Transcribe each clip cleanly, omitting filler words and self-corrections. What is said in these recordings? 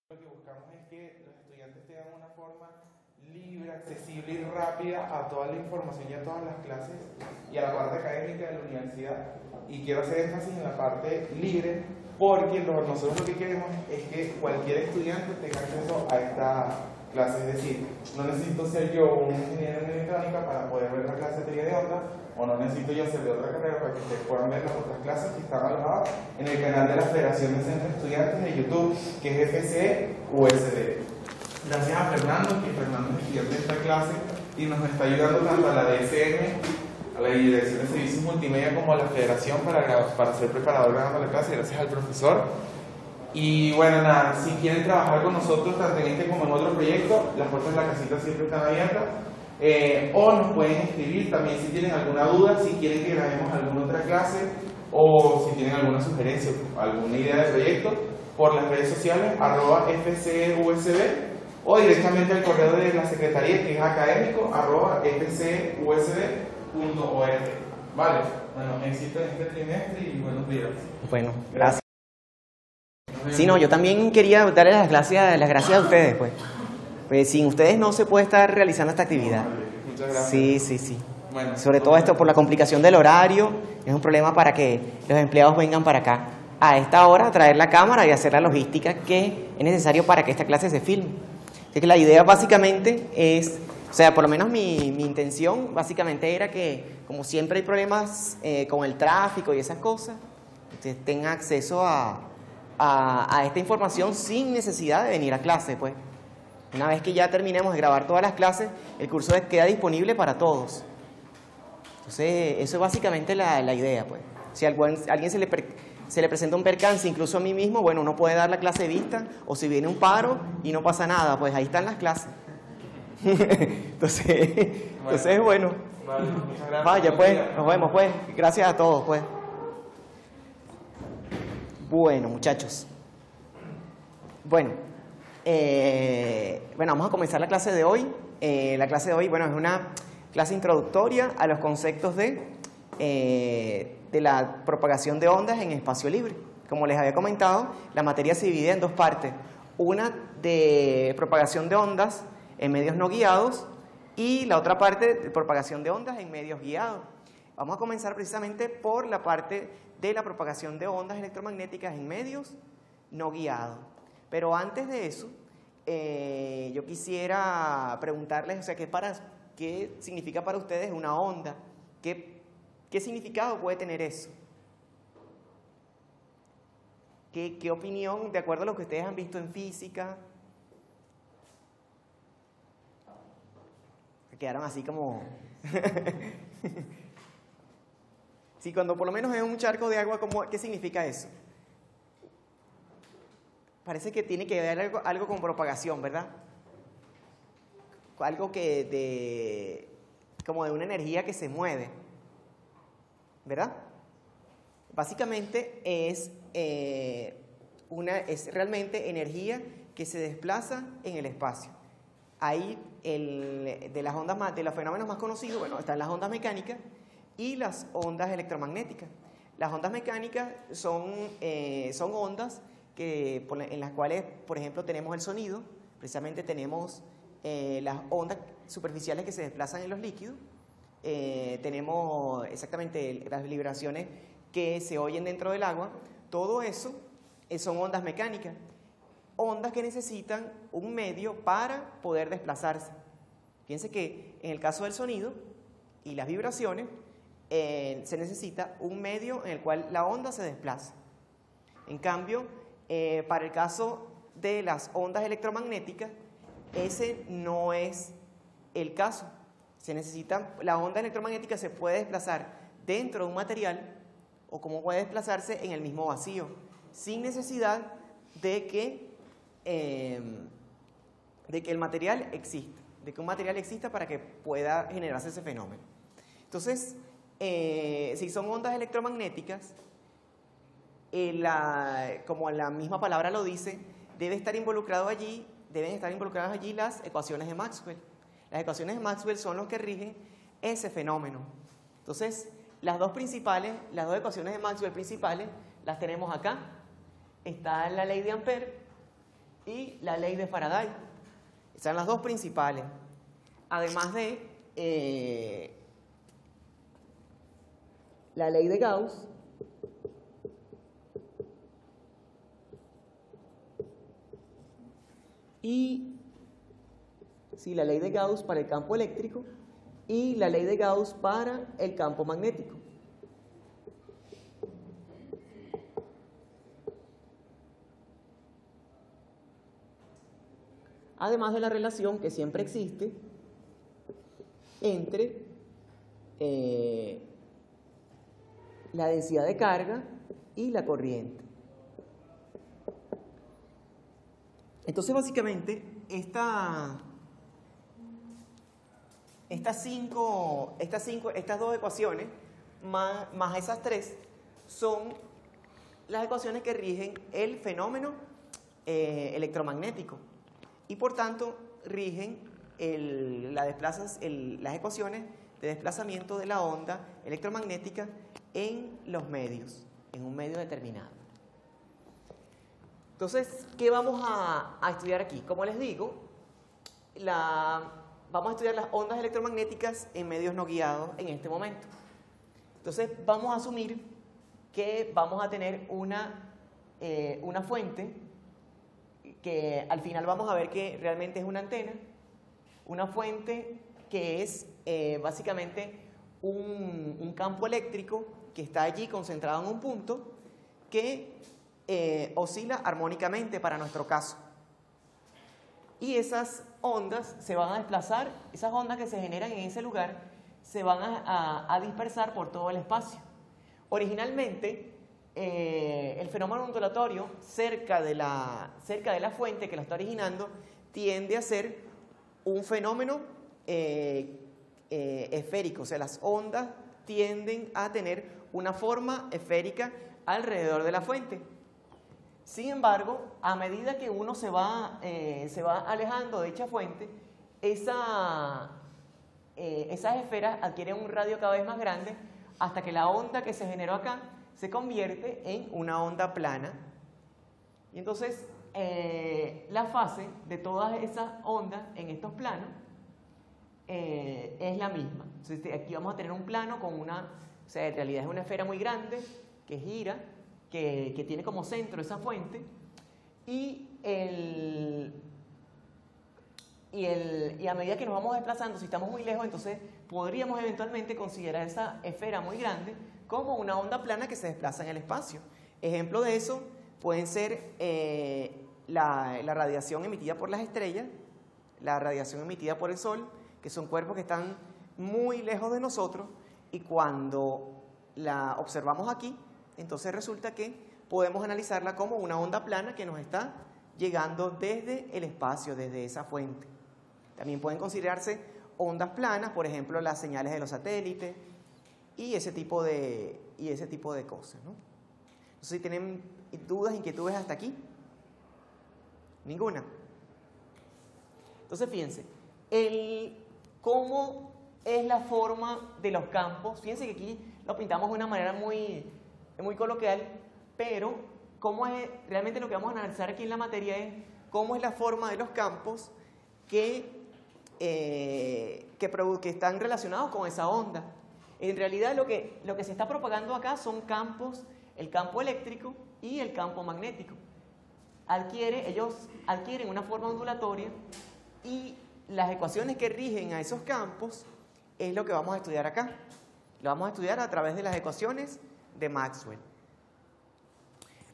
Lo que buscamos es que los estudiantes tengan una forma libre, accesible y rápida a toda la información y a todas las clases y a la parte académica de la universidad. Y quiero hacer énfasis en la parte libre porque nosotros lo que queremos es que cualquier estudiante tenga acceso a esta clase. Es decir, no necesito ser yo un ingeniero en electrónica para poder ver la clase de teoría de onda, o no necesito yo ser de otra carrera para que ustedes puedan ver las otras clases que están alojadas en el canal de la Federación de Centros Estudiantes de YouTube, que es FCE USB. Gracias a Fernando, que Fernando es estudiante de esta clase y nos está ayudando tanto a la DSM, a la Dirección de Servicios Multimedia, como a la Federación para ser preparador grabando la clase, gracias al profesor. Y bueno, nada, si quieren trabajar con nosotros tanto en este como en otro proyecto, las puertas de la casita siempre están abiertas. O nos pueden escribir también si tienen alguna duda, si quieren que grabemos alguna otra clase o si tienen alguna sugerencia, alguna idea de proyecto, por las redes sociales @fcusb o directamente al correo de la secretaría, que es académico @fcusb.org. Vale, bueno, éxito en este trimestre y buenos días. Bueno, gracias. Sí, no, yo también quería darles las gracias a ustedes, pues. Pues sin ustedes no se puede estar realizando esta actividad. Muchas gracias. Sí. Bueno, sobre todo esto por la complicación del horario, es un problema para que los empleados vengan para acá a esta hora a traer la cámara y hacer la logística que es necesario para que esta clase se filme. Así que la idea básicamente es, o sea, por lo menos mi intención básicamente era que, como siempre hay problemas con el tráfico y esas cosas, ustedes tengan acceso a esta información sin necesidad de venir a clase, pues. Una vez que ya terminemos de grabar todas las clases, el curso queda disponible para todos. Entonces, eso es básicamente la idea, pues. Si a alguien se le presenta un percance, incluso a mí mismo, bueno, uno puede dar la clase vista, o si viene un paro y no pasa nada, pues ahí están las clases. Entonces, bueno. Vale, muchas gracias. Vaya, pues, nos vemos, pues. Gracias a todos, pues. Bueno, muchachos. Bueno, vamos a comenzar la clase de hoy. La clase de hoy, bueno, es una clase introductoria a los conceptos de la propagación de ondas en espacio libre. Como les había comentado, la materia se divide en dos partes. Una de propagación de ondas en medios no guiados y la otra parte de propagación de ondas en medios guiados. Vamos a comenzar precisamente por la parte de la propagación de ondas electromagnéticas en medios no guiados. Pero antes de eso, yo quisiera preguntarles, o sea, ¿qué significa para ustedes una onda? ¿Qué significado puede tener eso? ¿Qué opinión, de acuerdo a lo que ustedes han visto en física? Se quedaron así como... Sí, cuando por lo menos es un charco de agua, ¿qué significa eso? Parece que tiene que ver algo con propagación, ¿verdad? Algo como de una energía que se mueve, ¿verdad? Básicamente es realmente energía que se desplaza en el espacio. Ahí, de los fenómenos más conocidos, bueno, están las ondas mecánicas y las ondas electromagnéticas. Las ondas mecánicas son ondas en las cuales, por ejemplo, tenemos el sonido, precisamente tenemos las ondas superficiales que se desplazan en los líquidos, tenemos exactamente las vibraciones que se oyen dentro del agua. Todo eso son ondas mecánicas, ondas que necesitan un medio para poder desplazarse. Fíjense que en el caso del sonido y las vibraciones, se necesita un medio en el cual la onda se desplaza. En cambio, para el caso de las ondas electromagnéticas, ese no es el caso. La onda electromagnética se puede desplazar dentro de un material o como puede desplazarse en el mismo vacío, sin necesidad de que el material exista, de que un material exista para que pueda generarse ese fenómeno. Entonces, si son ondas electromagnéticas, como la misma palabra lo dice, deben estar involucradas allí las ecuaciones de Maxwell. Las ecuaciones de Maxwell son los que rigen ese fenómeno. Entonces, las dos ecuaciones de Maxwell principales las tenemos acá. Está la ley de Ampère y la ley de Faraday. Esas son las dos principales. Además de la ley de Gauss y la ley de Gauss para el campo eléctrico y la ley de Gauss para el campo magnético. Además de la relación que siempre existe entre la densidad de carga y la corriente. Entonces, básicamente, estas dos ecuaciones, más esas tres, son las ecuaciones que rigen el fenómeno electromagnético y, por tanto, rigen las ecuaciones de desplazamiento de la onda electromagnética en los medios, en un medio determinado. Entonces, ¿qué vamos a estudiar aquí? Como les digo, vamos a estudiar las ondas electromagnéticas en medios no guiados en este momento. Entonces, vamos a asumir que vamos a tener una fuente que al final vamos a ver que realmente es una antena, una fuente que es básicamente un campo eléctrico que está allí concentrado en un punto que oscila armónicamente para nuestro caso. Y esas ondas se van a desplazar, esas ondas que se generan en ese lugar se van a dispersar por todo el espacio. Originalmente, el fenómeno ondulatorio cerca de la fuente que la está originando tiende a ser un fenómeno esférico, o sea, las ondas tienden a tener una forma esférica alrededor de la fuente. Sin embargo, a medida que uno se va alejando de dicha fuente, esas esferas adquieren un radio cada vez más grande hasta que la onda que se generó acá se convierte en una onda plana. Y entonces la fase de todas esas ondas en estos planos es la misma. Entonces, aquí vamos a tener un plano con en realidad es una esfera muy grande que gira, que tiene como centro esa fuente, y a medida que nos vamos desplazando, si estamos muy lejos, entonces podríamos eventualmente considerar esa esfera muy grande como una onda plana que se desplaza en el espacio. Ejemplo de eso pueden ser la radiación emitida por las estrellas, la radiación emitida por el Sol, que son cuerpos que están muy lejos de nosotros, y cuando la observamos aquí, entonces resulta que podemos analizarla como una onda plana que nos está llegando desde el espacio, desde esa fuente. También pueden considerarse ondas planas, por ejemplo, las señales de los satélites y ese tipo de cosas, ¿no? Entonces, si tienen dudas, inquietudes hasta aquí, ninguna. Entonces, fíjense, cómo es la forma de los campos. Fíjense que aquí lo pintamos de una manera muy coloquial, pero realmente lo que vamos a analizar aquí en la materia es cómo es la forma de los campos que están relacionados con esa onda. En realidad lo que se está propagando acá son campos, el campo eléctrico y el campo magnético. Ellos adquieren una forma ondulatoria, y las ecuaciones que rigen a esos campos es lo que vamos a estudiar acá. Lo vamos a estudiar a través de las ecuaciones de Maxwell.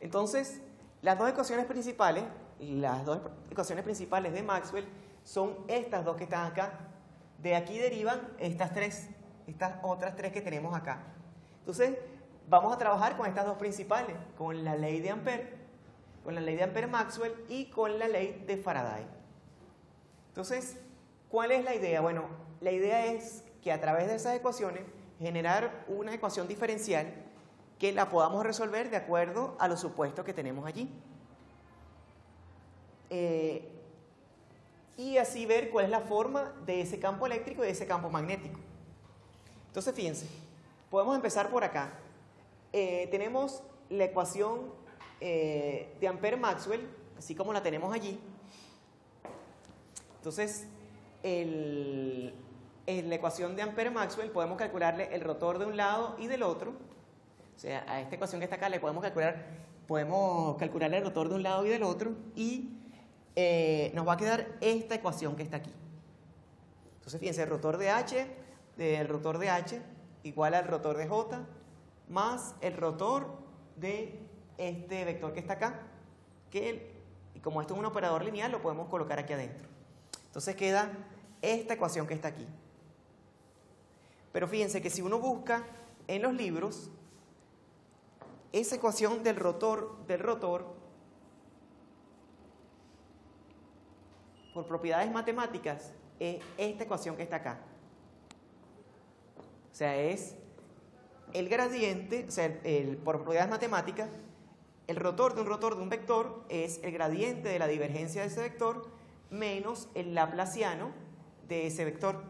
Entonces, las dos ecuaciones principales de Maxwell son estas dos que están acá. De aquí derivan estas otras tres que tenemos acá. Entonces, vamos a trabajar con estas dos principales, con la ley de Ampère, Maxwell, y con la ley de Faraday. Entonces, ¿cuál es la idea? Bueno, la idea es que a través de esas ecuaciones generar una ecuación diferencial que la podamos resolver de acuerdo a los supuestos que tenemos allí. Y así ver cuál es la forma de ese campo eléctrico y de ese campo magnético. Entonces, fíjense, podemos empezar por acá. Tenemos la ecuación de Ampère-Maxwell, así como la tenemos allí. Entonces, en la ecuación de Ampere-Maxwell podemos calcularle el rotor de un lado y del otro. O sea, a esta ecuación que está acá le podemos calcularle el rotor de un lado y del otro, y nos va a quedar esta ecuación que está aquí. Entonces, fíjense, el rotor de H igual al rotor de J más el rotor de este vector que está acá, y como esto es un operador lineal, lo podemos colocar aquí adentro. Entonces queda esta ecuación que está aquí. Pero fíjense que si uno busca en los libros, esa ecuación del rotor, por propiedades matemáticas, es esta ecuación que está acá. O sea, es el gradiente, o sea, por propiedades matemáticas, el rotor de un vector es el gradiente de la divergencia de ese vector menos el laplaciano de ese vector.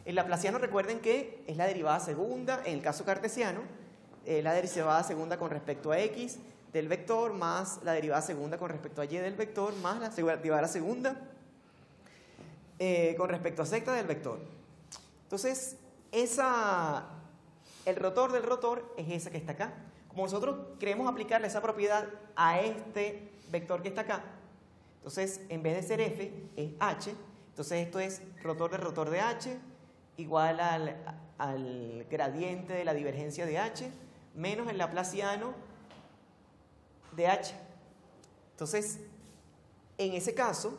El laplaciano, recuerden que es la derivada segunda, en el caso cartesiano, la derivada segunda con respecto a x del vector más la derivada segunda con respecto a y del vector más la derivada segunda con respecto a z del vector. Entonces, el rotor del rotor es esa que está acá. Como nosotros queremos aplicarle esa propiedad a este vector que está acá, entonces en vez de ser f es h. Entonces esto es rotor de h igual al gradiente de la divergencia de h menos el laplaciano de h. Entonces, en ese caso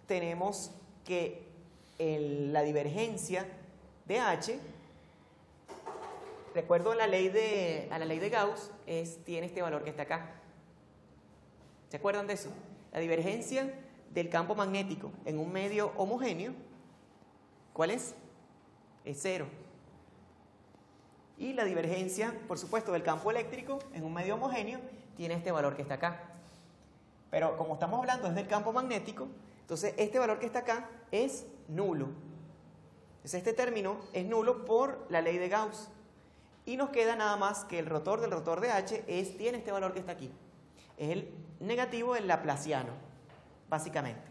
tenemos que la divergencia de h, recuerdo a la ley de Gauss, tiene este valor que está acá. ¿Se acuerdan de eso? La divergencia del campo magnético en un medio homogéneo, ¿cuál es? Es 0. Y la divergencia, por supuesto, del campo eléctrico en un medio homogéneo tiene este valor que está acá. Pero como estamos hablando es del campo magnético, entonces este valor que está acá es nulo. Entonces este término es nulo por la ley de Gauss. Y nos queda nada más que el rotor del rotor de H tiene este valor que está aquí. Es el negativo del laplaciano, básicamente.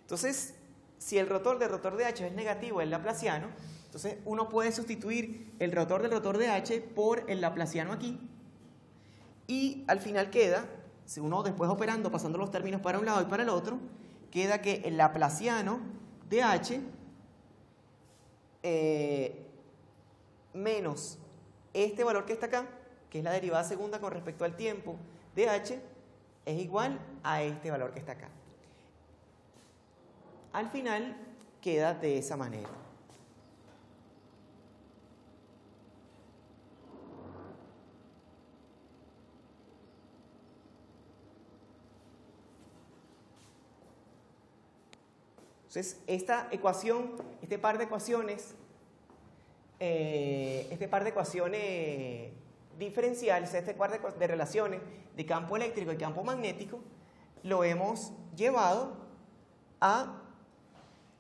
Entonces, si el rotor del rotor de H es negativo del laplaciano, entonces uno puede sustituir el rotor del rotor de H por el laplaciano aquí. Y al final queda, si uno después operando, pasando los términos para un lado y para el otro, queda que el laplaciano de H menos este valor que está acá, que es la derivada segunda con respecto al tiempo de h, es igual a este valor que está acá. Al final queda de esa manera. Entonces, esta ecuación, este par de ecuaciones diferenciales, este par de relaciones de campo eléctrico y campo magnético, lo hemos llevado a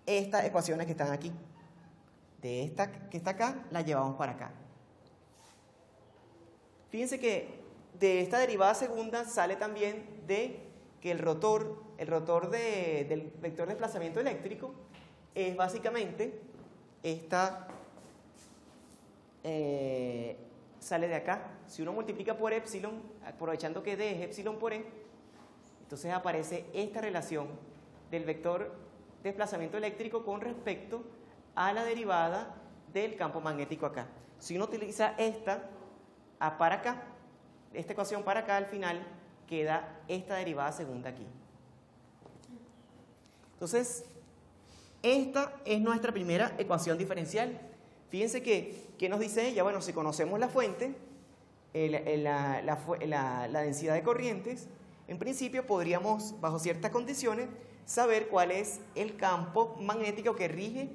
estas ecuaciones que están aquí. De esta que está acá, la llevamos para acá. Fíjense que de esta derivada segunda sale también de que el rotor del vector de desplazamiento eléctrico es básicamente sale de acá. Si uno multiplica por epsilon, aprovechando que D es epsilon por E, entonces aparece esta relación del vector de desplazamiento eléctrico con respecto a la derivada del campo magnético acá. Si uno utiliza esta para acá, esta ecuación para acá, al final queda esta derivada segunda aquí. Entonces, esta es nuestra primera ecuación diferencial. Fíjense que nos dice ella, bueno, si conocemos la fuente, la densidad de corrientes, en principio podríamos, bajo ciertas condiciones, saber cuál es el campo magnético que rige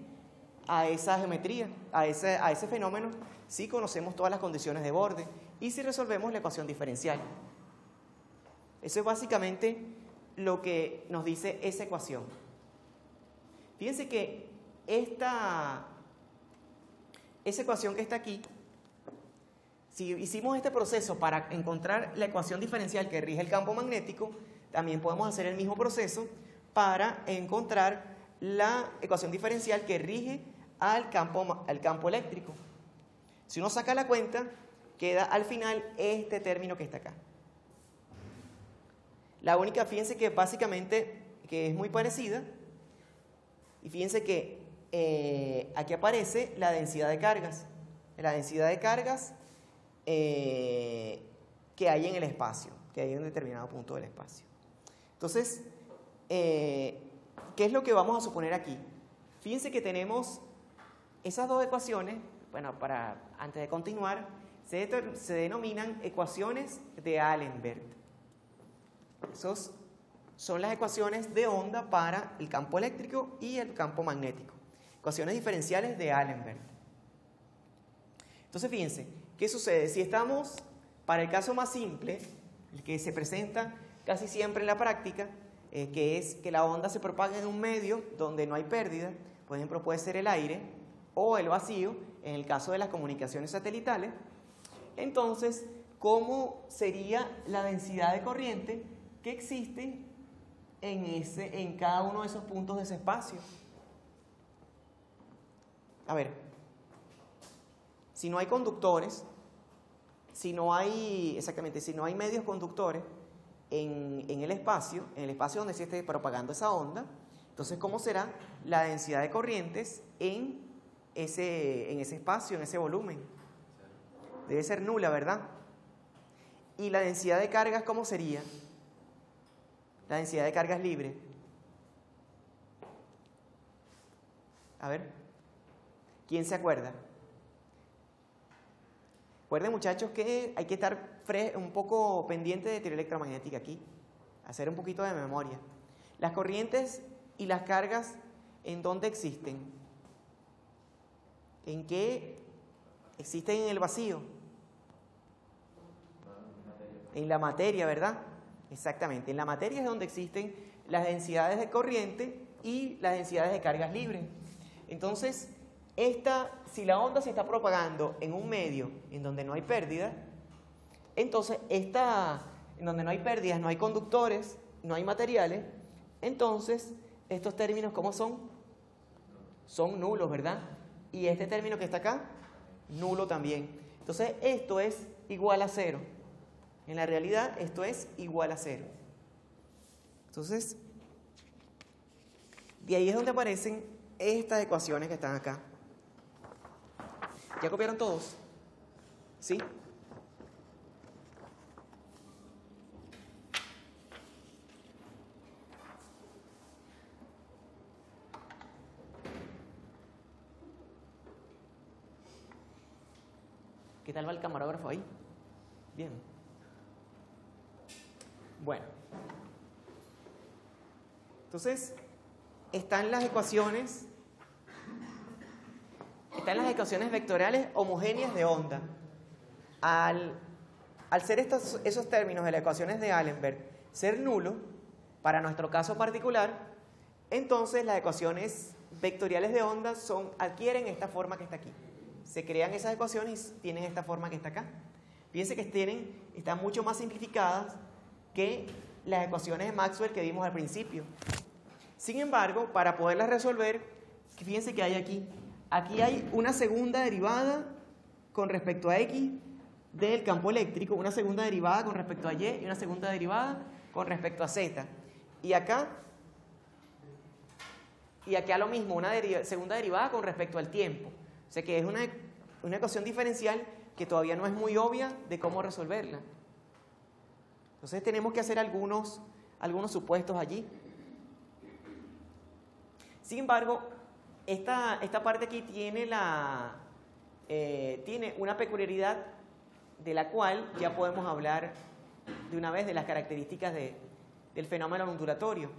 a esa geometría, a ese fenómeno, si conocemos todas las condiciones de borde y si resolvemos la ecuación diferencial. Eso es básicamente lo que nos dice esa ecuación. Fíjense que esa ecuación que está aquí si hicimos este proceso para encontrar la ecuación diferencial que rige el campo magnético, también podemos hacer el mismo proceso para encontrar la ecuación diferencial que rige al campo eléctrico. Si uno saca la cuenta, queda al final este término que está acá. La única, fíjense que básicamente que es muy parecida, y fíjense que aquí aparece la densidad de cargas. La densidad de cargas que hay en el espacio, que hay en un determinado punto del espacio. Entonces, ¿qué es lo que vamos a suponer aquí? Fíjense que tenemos esas dos ecuaciones. Bueno, antes de continuar, se denominan ecuaciones de Allenberg. Esas son las ecuaciones de onda para el campo eléctrico y el campo magnético. Ecuaciones diferenciales de Allenberg. Entonces, fíjense, ¿qué sucede? Si estamos, para el caso más simple, el que se presenta casi siempre en la práctica, que es que la onda se propaga en un medio donde no hay pérdida, por ejemplo, puede ser el aire o el vacío, en el caso de las comunicaciones satelitales. Entonces, ¿cómo sería la densidad de corriente que existe en cada uno de esos puntos de ese espacio? A ver, si no hay conductores, si no hay medios conductores en el espacio donde se esté propagando esa onda, entonces, ¿cómo será la densidad de corrientes en ese espacio, en ese volumen? Debe ser nula, ¿verdad? ¿Y la densidad de cargas cómo sería? La densidad de cargas libre. A ver, ¿quién se acuerda? Recuerden, muchachos, que hay que estar un poco pendiente de teoría electromagnética aquí, hacer un poquito de memoria. Las corrientes y las cargas, ¿en dónde existen? ¿En qué existen? En el vacío. En la materia, ¿verdad? Exactamente, en la materia es donde existen las densidades de corriente y las densidades de cargas libres. Entonces, si la onda se está propagando en un medio en donde no hay pérdida, entonces en donde no hay pérdidas, no hay conductores, no hay materiales, entonces estos términos, ¿cómo son? Son nulos, ¿verdad? Y este término que está acá, nulo también. Entonces esto es igual a cero. En la realidad esto es igual a cero. Entonces, de ahí es donde aparecen estas ecuaciones que están acá. ¿Ya copiaron todos? ¿Sí? ¿Qué tal va el camarógrafo ahí? Bien. Bueno. Entonces, están las ecuaciones vectoriales homogéneas de onda. Al ser esos términos de las ecuaciones de Allenberg ser nulos, para nuestro caso particular, entonces las ecuaciones vectoriales de onda adquieren esta forma que está aquí. Se crean esas ecuaciones y tienen esta forma que está acá. Fíjense que están mucho más simplificadas que las ecuaciones de Maxwell que vimos al principio. Sin embargo, para poderlas resolver, fíjense que hay aquí. Aquí hay una segunda derivada con respecto a X del campo eléctrico, una segunda derivada con respecto a Y y una segunda derivada con respecto a Z. Y acá lo mismo, una segunda derivada con respecto al tiempo. O sea que es una ecuación diferencial que todavía no es muy obvia de cómo resolverla. Entonces tenemos que hacer algunos supuestos allí. Sin embargo, esta parte aquí tiene una peculiaridad de la cual ya podemos hablar de una vez de las características del fenómeno ondulatorio.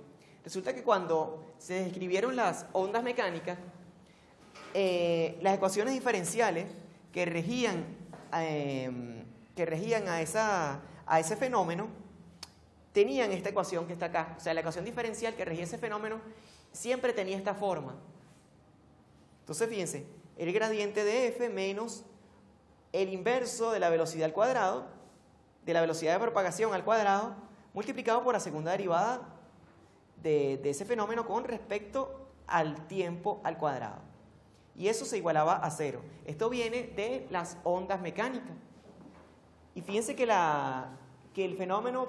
Resulta que cuando se describieron las ondas mecánicas, las ecuaciones diferenciales que regían a ese fenómeno tenían esta ecuación que está acá. O sea, la ecuación diferencial que regía ese fenómeno siempre tenía esta forma. Entonces, fíjense, el gradiente de F menos el inverso de la velocidad al cuadrado, de la velocidad de propagación al cuadrado, multiplicado por la segunda derivada de ese fenómeno con respecto al tiempo al cuadrado. Y eso se igualaba a 0. Esto viene de las ondas mecánicas. Y fíjense que el fenómeno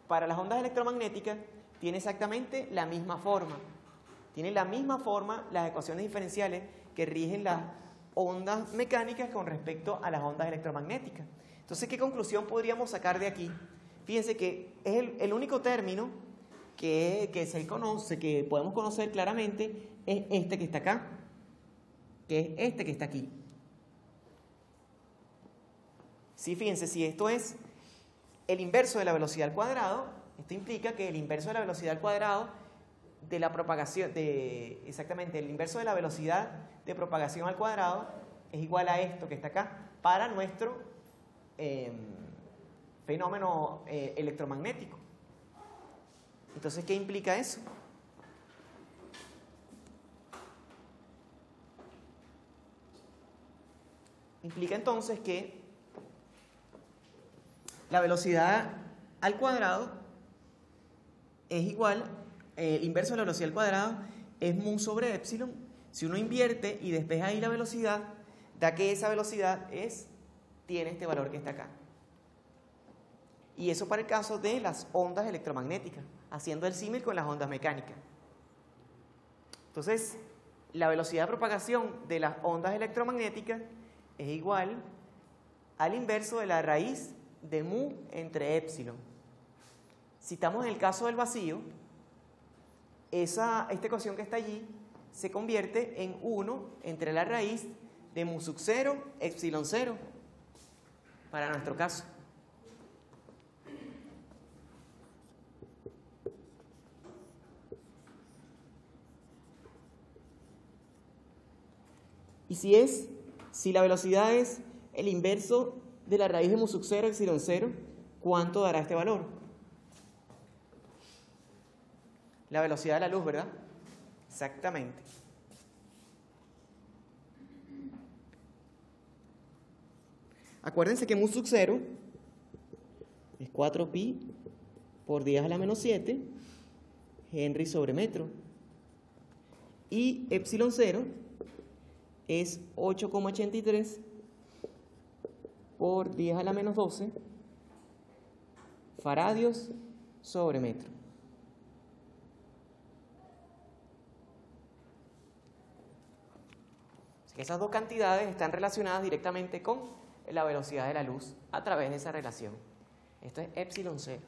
para las ondas electromagnéticas tiene exactamente la misma forma. Tienen la misma forma las ecuaciones diferenciales que rigen las ondas mecánicas con respecto a las ondas electromagnéticas. Entonces, ¿qué conclusión podríamos sacar de aquí? Fíjense que es el único término que se conoce, que podemos conocer claramente, es este que está acá, que es este que está aquí. Sí, fíjense, si esto es el inverso de la velocidad al cuadrado, esto implica que el inverso de la velocidad al cuadrado de la propagación, exactamente, el inverso de la velocidad de propagación al cuadrado es igual a esto que está acá, para nuestro fenómeno electromagnético. Entonces, ¿qué implica eso? Implica entonces que la velocidad al cuadrado es igual, el inverso de la velocidad al cuadrado es mu sobre epsilon. Si uno invierte y despeja ahí la velocidad, da que esa velocidad tiene este valor que está acá. Y eso para el caso de las ondas electromagnéticas, haciendo el símil con las ondas mecánicas. Entonces, la velocidad de propagación de las ondas electromagnéticas es igual al inverso de la raíz de mu entre epsilon. Si estamos en el caso del vacío, esta ecuación que está allí se convierte en 1 entre la raíz de mu sub 0, epsilon 0, para nuestro caso. Y si la velocidad es el inverso de la raíz de mu sub 0, epsilon 0, ¿cuánto dará este valor? La velocidad de la luz, ¿verdad? Exactamente. Acuérdense que mu sub 0 es 4pi por 10 a la menos 7 Henry sobre metro. Y epsilon 0 es 8,83 por 10 a la menos 12 faradios sobre metro. Así que esas dos cantidades están relacionadas directamente con la velocidad de la luz a través de esa relación. Esto es epsilon 0.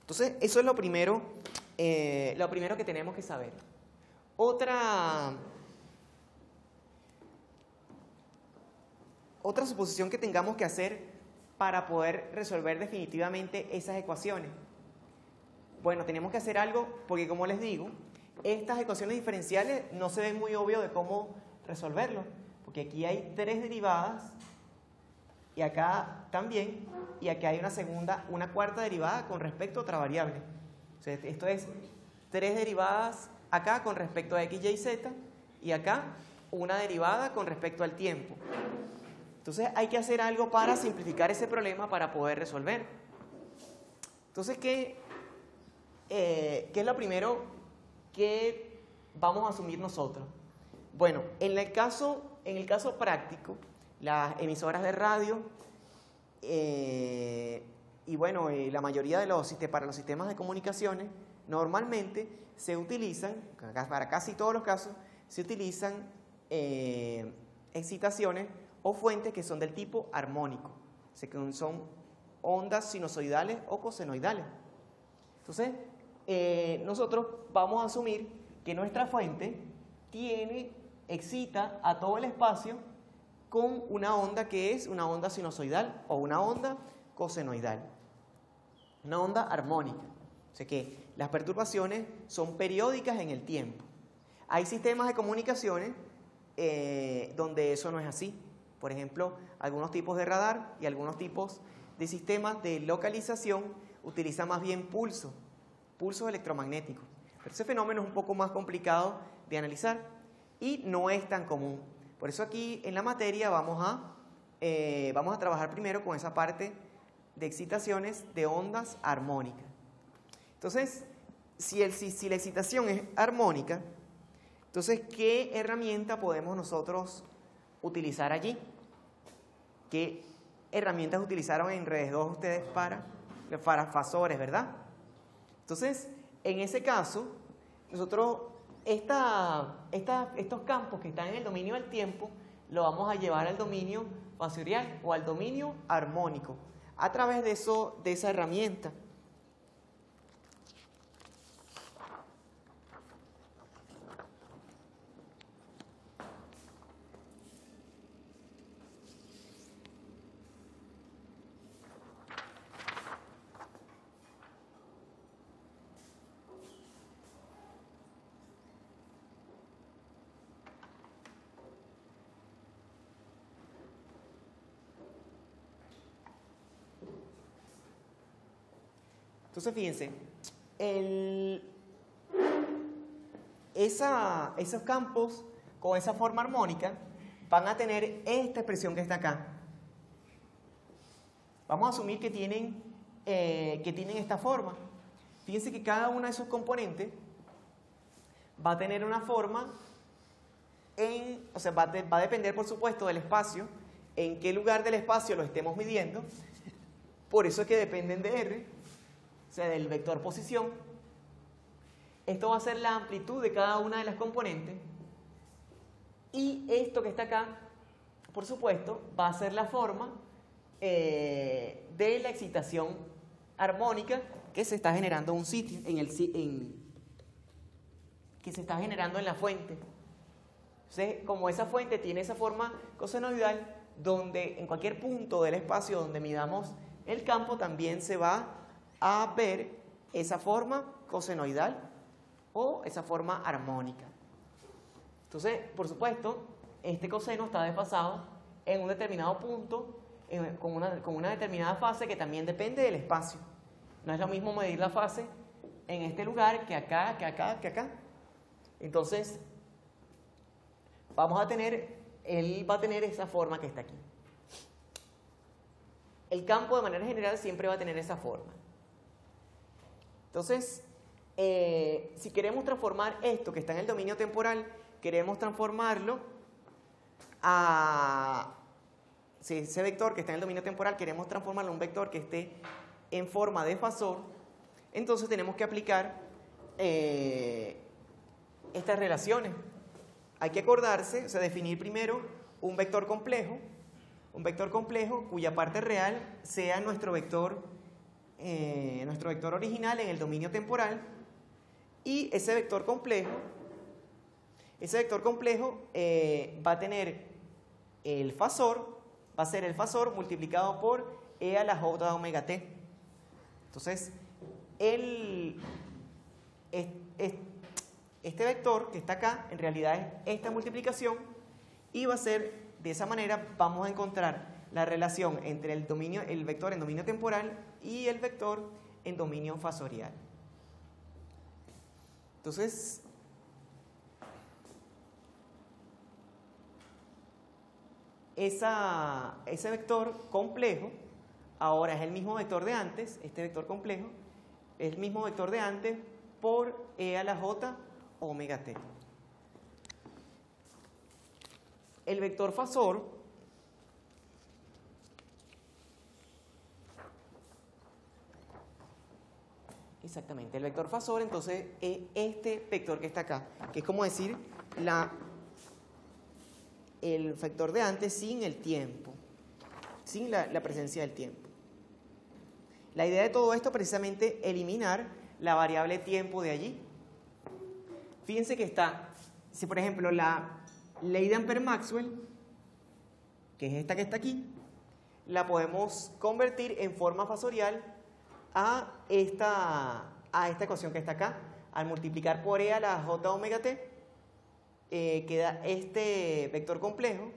Entonces, eso es lo primero que tenemos que saber. Otra suposición que tengamos que hacer para poder resolver definitivamente esas ecuaciones. Bueno, tenemos que hacer algo porque, como les digo, estas ecuaciones diferenciales no se ven muy obvio de cómo resolverlo, porque aquí hay 3 derivadas y acá también, y aquí hay una cuarta derivada con respecto a otra variable. O sea, esto es 3 derivadas acá con respecto a x, y, z, y acá una derivada con respecto al tiempo. Entonces hay que hacer algo para simplificar ese problema para poder resolver. Entonces, ¿qué es lo primero que vamos a asumir nosotros? Bueno, en el caso práctico, las emisoras de radio y bueno, la mayoría de para los sistemas de comunicaciones normalmente se utilizan, para casi todos los casos, se utilizan excitaciones o fuentes que son del tipo armónico, o sea, que son ondas sinusoidales o cosenoidales. Entonces, nosotros vamos a asumir que nuestra fuente excita a todo el espacio con una onda que es una onda sinusoidal o una onda cosenoidal, una onda armónica. O sea que las perturbaciones son periódicas en el tiempo. Hay sistemas de comunicaciones donde eso no es así. Por ejemplo, algunos tipos de radar y algunos tipos de sistemas de localización utilizan más bien pulso. pulsos electromagnéticos. Pero ese fenómeno es un poco más complicado de analizar y no es tan común. Por eso aquí en la materia vamos a trabajar primero con esa parte de excitaciones de ondas armónicas. Entonces, si la excitación es armónica, entonces, ¿qué herramienta podemos nosotros utilizar allí? ¿Qué herramientas utilizaron en redes 2 ustedes para fasores, verdad? Entonces, en ese caso, nosotros estos campos que están en el dominio del tiempo, lo vamos a llevar al dominio fasorial o al dominio armónico, a través de esa herramienta. Entonces, fíjense, esos campos con esa forma armónica van a tener esta expresión que está acá. Vamos a asumir que tienen esta forma. Fíjense que cada uno de esos componentes va a tener una forma, va a depender, por supuesto, del espacio, en qué lugar del espacio lo estemos midiendo. Por eso es que dependen de R. O sea, del vector posición. Esto va a ser la amplitud de cada una de las componentes. Y esto que está acá, por supuesto, va a ser la forma de la excitación armónica que se está generando en un sitio, que se está generando en la fuente. Entonces, como esa fuente tiene esa forma cosenoidal, donde en cualquier punto del espacio donde midamos el campo también se va a ver esa forma cosenoidal o esa forma armónica. Entonces, por supuesto, este coseno está desfasado en un determinado punto, con una determinada fase que también depende del espacio. No es lo mismo medir la fase en este lugar que acá, que acá, que acá. Entonces, él va a tener esa forma que está aquí. El campo de manera general siempre va a tener esa forma. Entonces, si queremos transformar esto que está en el dominio temporal, queremos transformarlo ese vector que está en el dominio temporal, queremos transformarlo a un vector que esté en forma de fasor, entonces tenemos que aplicar estas relaciones. Hay que acordarse, definir primero un vector complejo cuya parte real sea nuestro vector original en el dominio temporal, y ese vector complejo va a tener el fasor, va a ser el fasor multiplicado por e a la j de omega t. Entonces, este vector que está acá en realidad es esta multiplicación, y va a ser de esa manera, vamos a encontrar la relación entre el vector en dominio temporal y el vector en dominio fasorial. Entonces, ese vector complejo ahora es el mismo vector de antes, este vector complejo es el mismo vector de antes por e a la j omega t. El vector fasor exactamente, el vector fasor entonces es este vector que está acá, que es como decir el vector de antes sin el tiempo, sin la presencia del tiempo. La idea de todo esto es precisamente eliminar la variable tiempo de allí. Fíjense que está, si por ejemplo la ley de Ampère-Maxwell, que es esta que está aquí, la podemos convertir en forma fasorial a esta ecuación que está acá. Al multiplicar por e a la j omega t, queda este vector complejo,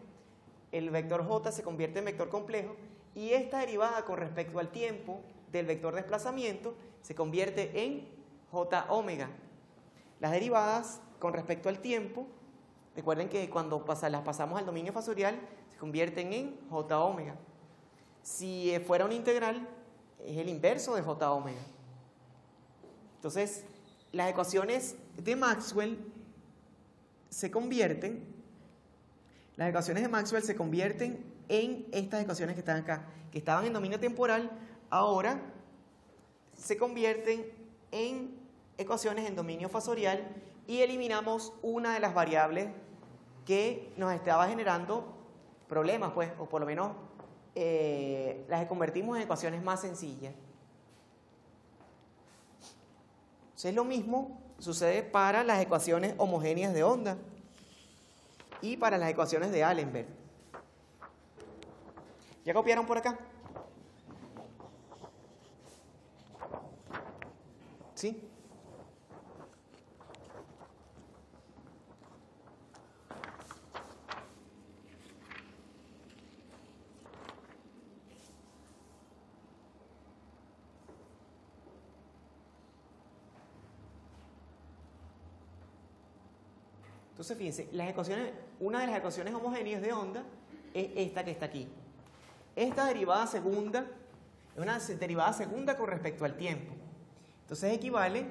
el vector j se convierte en vector complejo, y esta derivada con respecto al tiempo del vector desplazamiento se convierte en J omega. Las derivadas con respecto al tiempo, recuerden que cuando las pasamos al dominio fasorial, se convierten en J omega. Si fuera una integral, es el inverso de J omega. Entonces, las ecuaciones de Maxwell se convierten en estas ecuaciones que están acá, que estaban en dominio temporal, ahora se convierten en ecuaciones en dominio fasorial y eliminamos una de las variables que nos estaba generando problemas, pues, o por lo menos las convertimos en ecuaciones más sencillas. Entonces lo mismo sucede para las ecuaciones homogéneas de onda y para las ecuaciones de Allenberg. ¿Ya copiaron por acá? ¿Sí? Entonces, fíjense, una de las ecuaciones homogéneas de onda es esta que está aquí. Esta derivada segunda es una derivada segunda con respecto al tiempo. Entonces equivale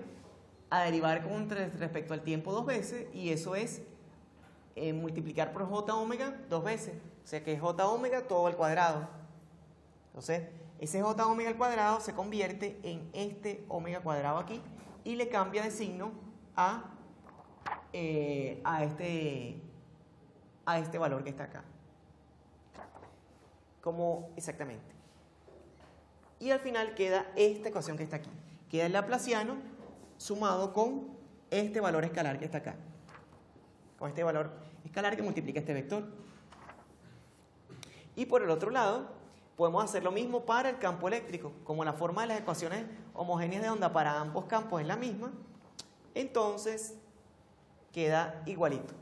a derivar con respecto al tiempo 2 veces, y eso es multiplicar por J omega 2 veces. O sea que es J omega todo al cuadrado. Entonces, ese J omega al cuadrado se convierte en este omega cuadrado aquí y le cambia de signo a este valor que está acá. Como exactamente. Y al final queda esta ecuación que está aquí. Queda el laplaciano sumado con este valor escalar que está acá. Con este valor escalar que multiplica este vector. Y por el otro lado, podemos hacer lo mismo para el campo eléctrico. Como la forma de las ecuaciones homogéneas de onda para ambos campos es la misma, entonces queda igualito.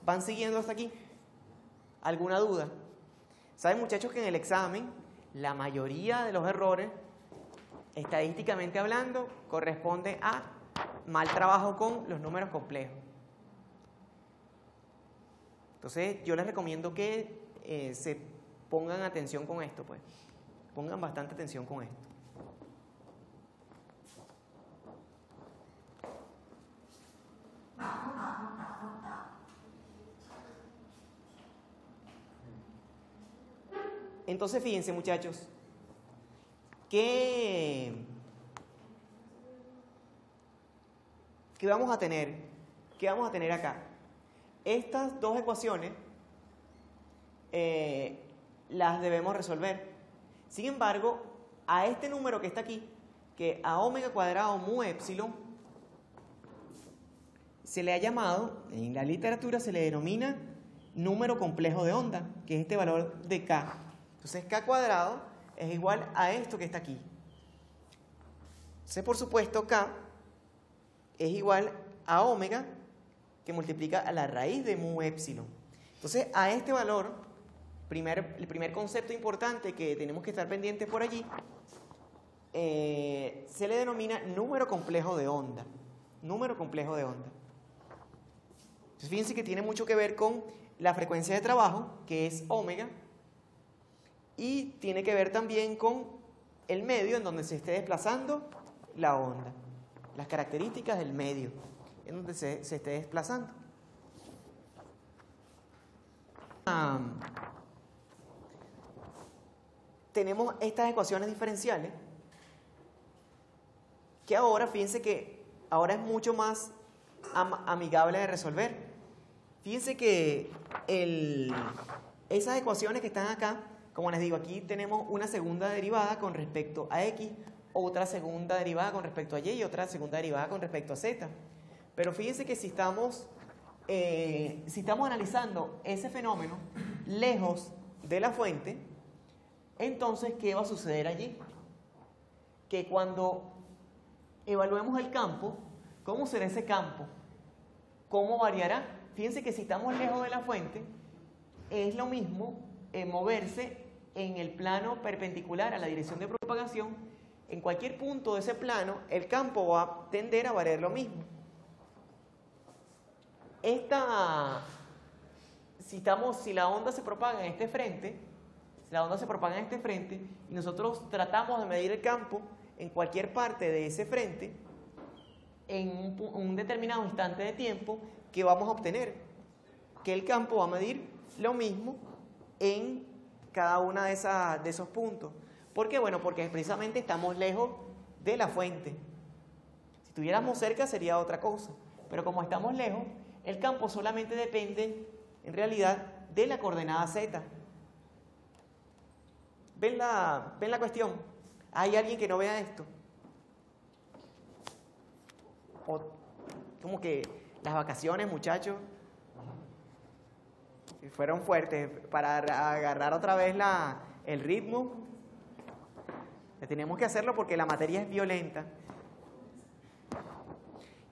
¿Van siguiendo hasta aquí? ¿Alguna duda? ¿Saben, muchachos, que en el examen la mayoría de los errores, estadísticamente hablando, corresponde a mal trabajo con los números complejos? Entonces yo les recomiendo que se pongan atención con esto, pues. Pongan bastante atención con esto. Entonces, fíjense, muchachos, ¿qué vamos a tener? ¿Qué vamos a tener acá? Estas dos ecuaciones las debemos resolver. Sin embargo, a este número que está aquí, que a omega cuadrado mu epsilon, se le ha llamado, en la literatura se le denomina número complejo de onda, que es este valor de K. Entonces K cuadrado es igual a esto que está aquí. Entonces, por supuesto, K es igual a omega, que multiplica a la raíz de mu epsilon. Entonces, a este valor, el primer concepto importante que tenemos que estar pendientes por allí, se le denomina número complejo de onda. Número complejo de onda. Entonces, fíjense que tiene mucho que ver con la frecuencia de trabajo, que es omega, y tiene que ver también con el medio en donde se esté desplazando la onda, las características del medio en donde se esté desplazando. Tenemos estas ecuaciones diferenciales que ahora, fíjense que ahora es mucho más amigable de resolver. Fíjense que esas ecuaciones que están acá, como les digo, aquí tenemos una segunda derivada con respecto a X, otra segunda derivada con respecto a Y y otra segunda derivada con respecto a Z. Pero fíjense que si estamos analizando ese fenómeno lejos de la fuente, entonces, ¿qué va a suceder allí? Que cuando evaluemos el campo, ¿cómo será ese campo? ¿Cómo variará? Fíjense que si estamos lejos de la fuente, es lo mismo moverse en el plano perpendicular a la dirección de propagación en cualquier punto de ese plano, el campo va a tender a valer lo mismo. Si la onda se propaga en este frente, y nosotros tratamos de medir el campo en cualquier parte de ese frente, en un determinado instante de tiempo, ¿qué vamos a obtener? Que el campo va a medir lo mismo en cada una de esos puntos. ¿Por qué? Bueno, porque precisamente estamos lejos de la fuente. Si estuviéramos cerca sería otra cosa, pero como estamos lejos, el campo solamente depende, en realidad, de la coordenada z. ¿Ven la cuestión? ¿Hay alguien que no vea esto? O como que las vacaciones, muchachos, fueron fuertes para agarrar otra vez el ritmo. Tenemos que hacerlo porque la materia es violenta.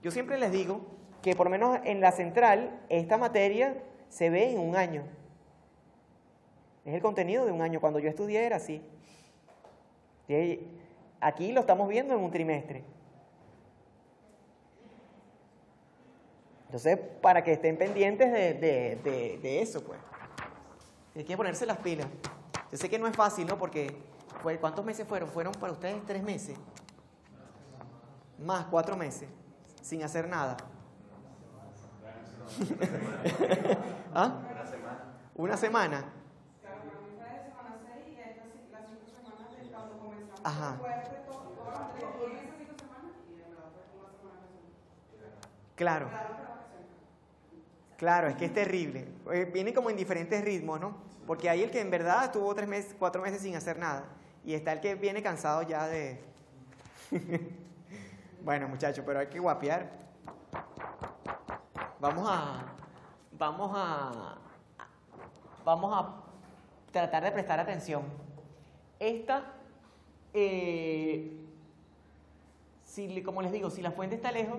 Yo siempre les digo que por lo menos en la central esta materia se ve en un año. Es el contenido de un año. Cuando yo estudié era así. Aquí lo estamos viendo en un trimestre. Entonces, para que estén pendientes de eso, pues. Hay que ponerse las pilas. Yo sé que no es fácil, ¿no? Porque, ¿cuántos meses fueron? ¿Fueron para ustedes 3 meses? Más 4 meses, sin hacer nada. ¿Ah? Una semana. Claro, para mí fue de semana 6 y las 5 semanas de cuando comenzamos. Ajá. Fuerte, todas las 3 en esas 5 semanas y en verdad fue una semana de Claro. Claro, es que es terrible. Viene como en diferentes ritmos, ¿no? Porque hay el que en verdad estuvo 3 meses, 4 meses sin hacer nada. Y está el que viene cansado ya de... Bueno, muchachos, pero hay que guapear. Vamos a tratar de prestar atención. Como les digo, si la fuente está lejos,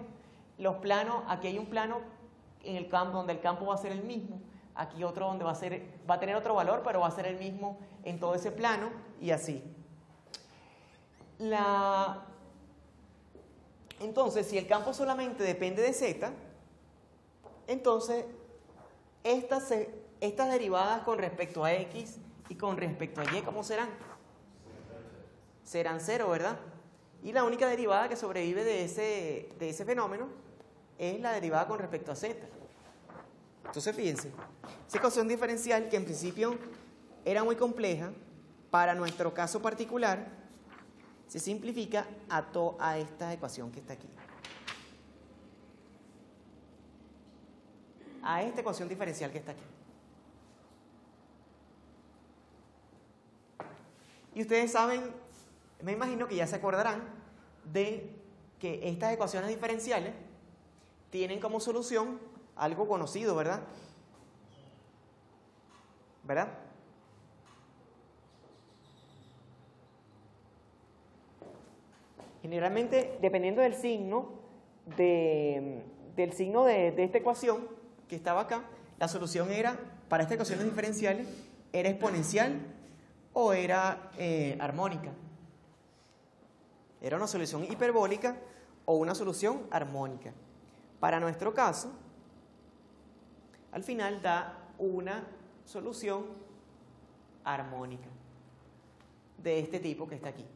los planos, aquí hay un plano en el campo donde el campo va a ser el mismo, aquí otro donde va a tener otro valor, pero va a ser el mismo en todo ese plano y así. Entonces, si el campo solamente depende de z, entonces estas derivadas con respecto a x y con respecto a y, ¿cómo serán? Serán 0, ¿verdad? Y la única derivada que sobrevive de ese fenómeno es la derivada con respecto a z. Entonces, fíjense, esa ecuación diferencial que en principio era muy compleja, para nuestro caso particular, se simplifica a esta ecuación que está aquí. A esta ecuación diferencial que está aquí. Y ustedes saben, me imagino que ya se acordarán de que estas ecuaciones diferenciales tienen como solución algo conocido, ¿verdad? ¿Verdad? Generalmente, dependiendo del signo, de esta ecuación que estaba acá, la solución era, para estas ecuaciones diferenciales, era exponencial o era armónica. Era una solución hiperbólica o una solución armónica. Para nuestro caso, al final da una solución armónica de este tipo que está aquí.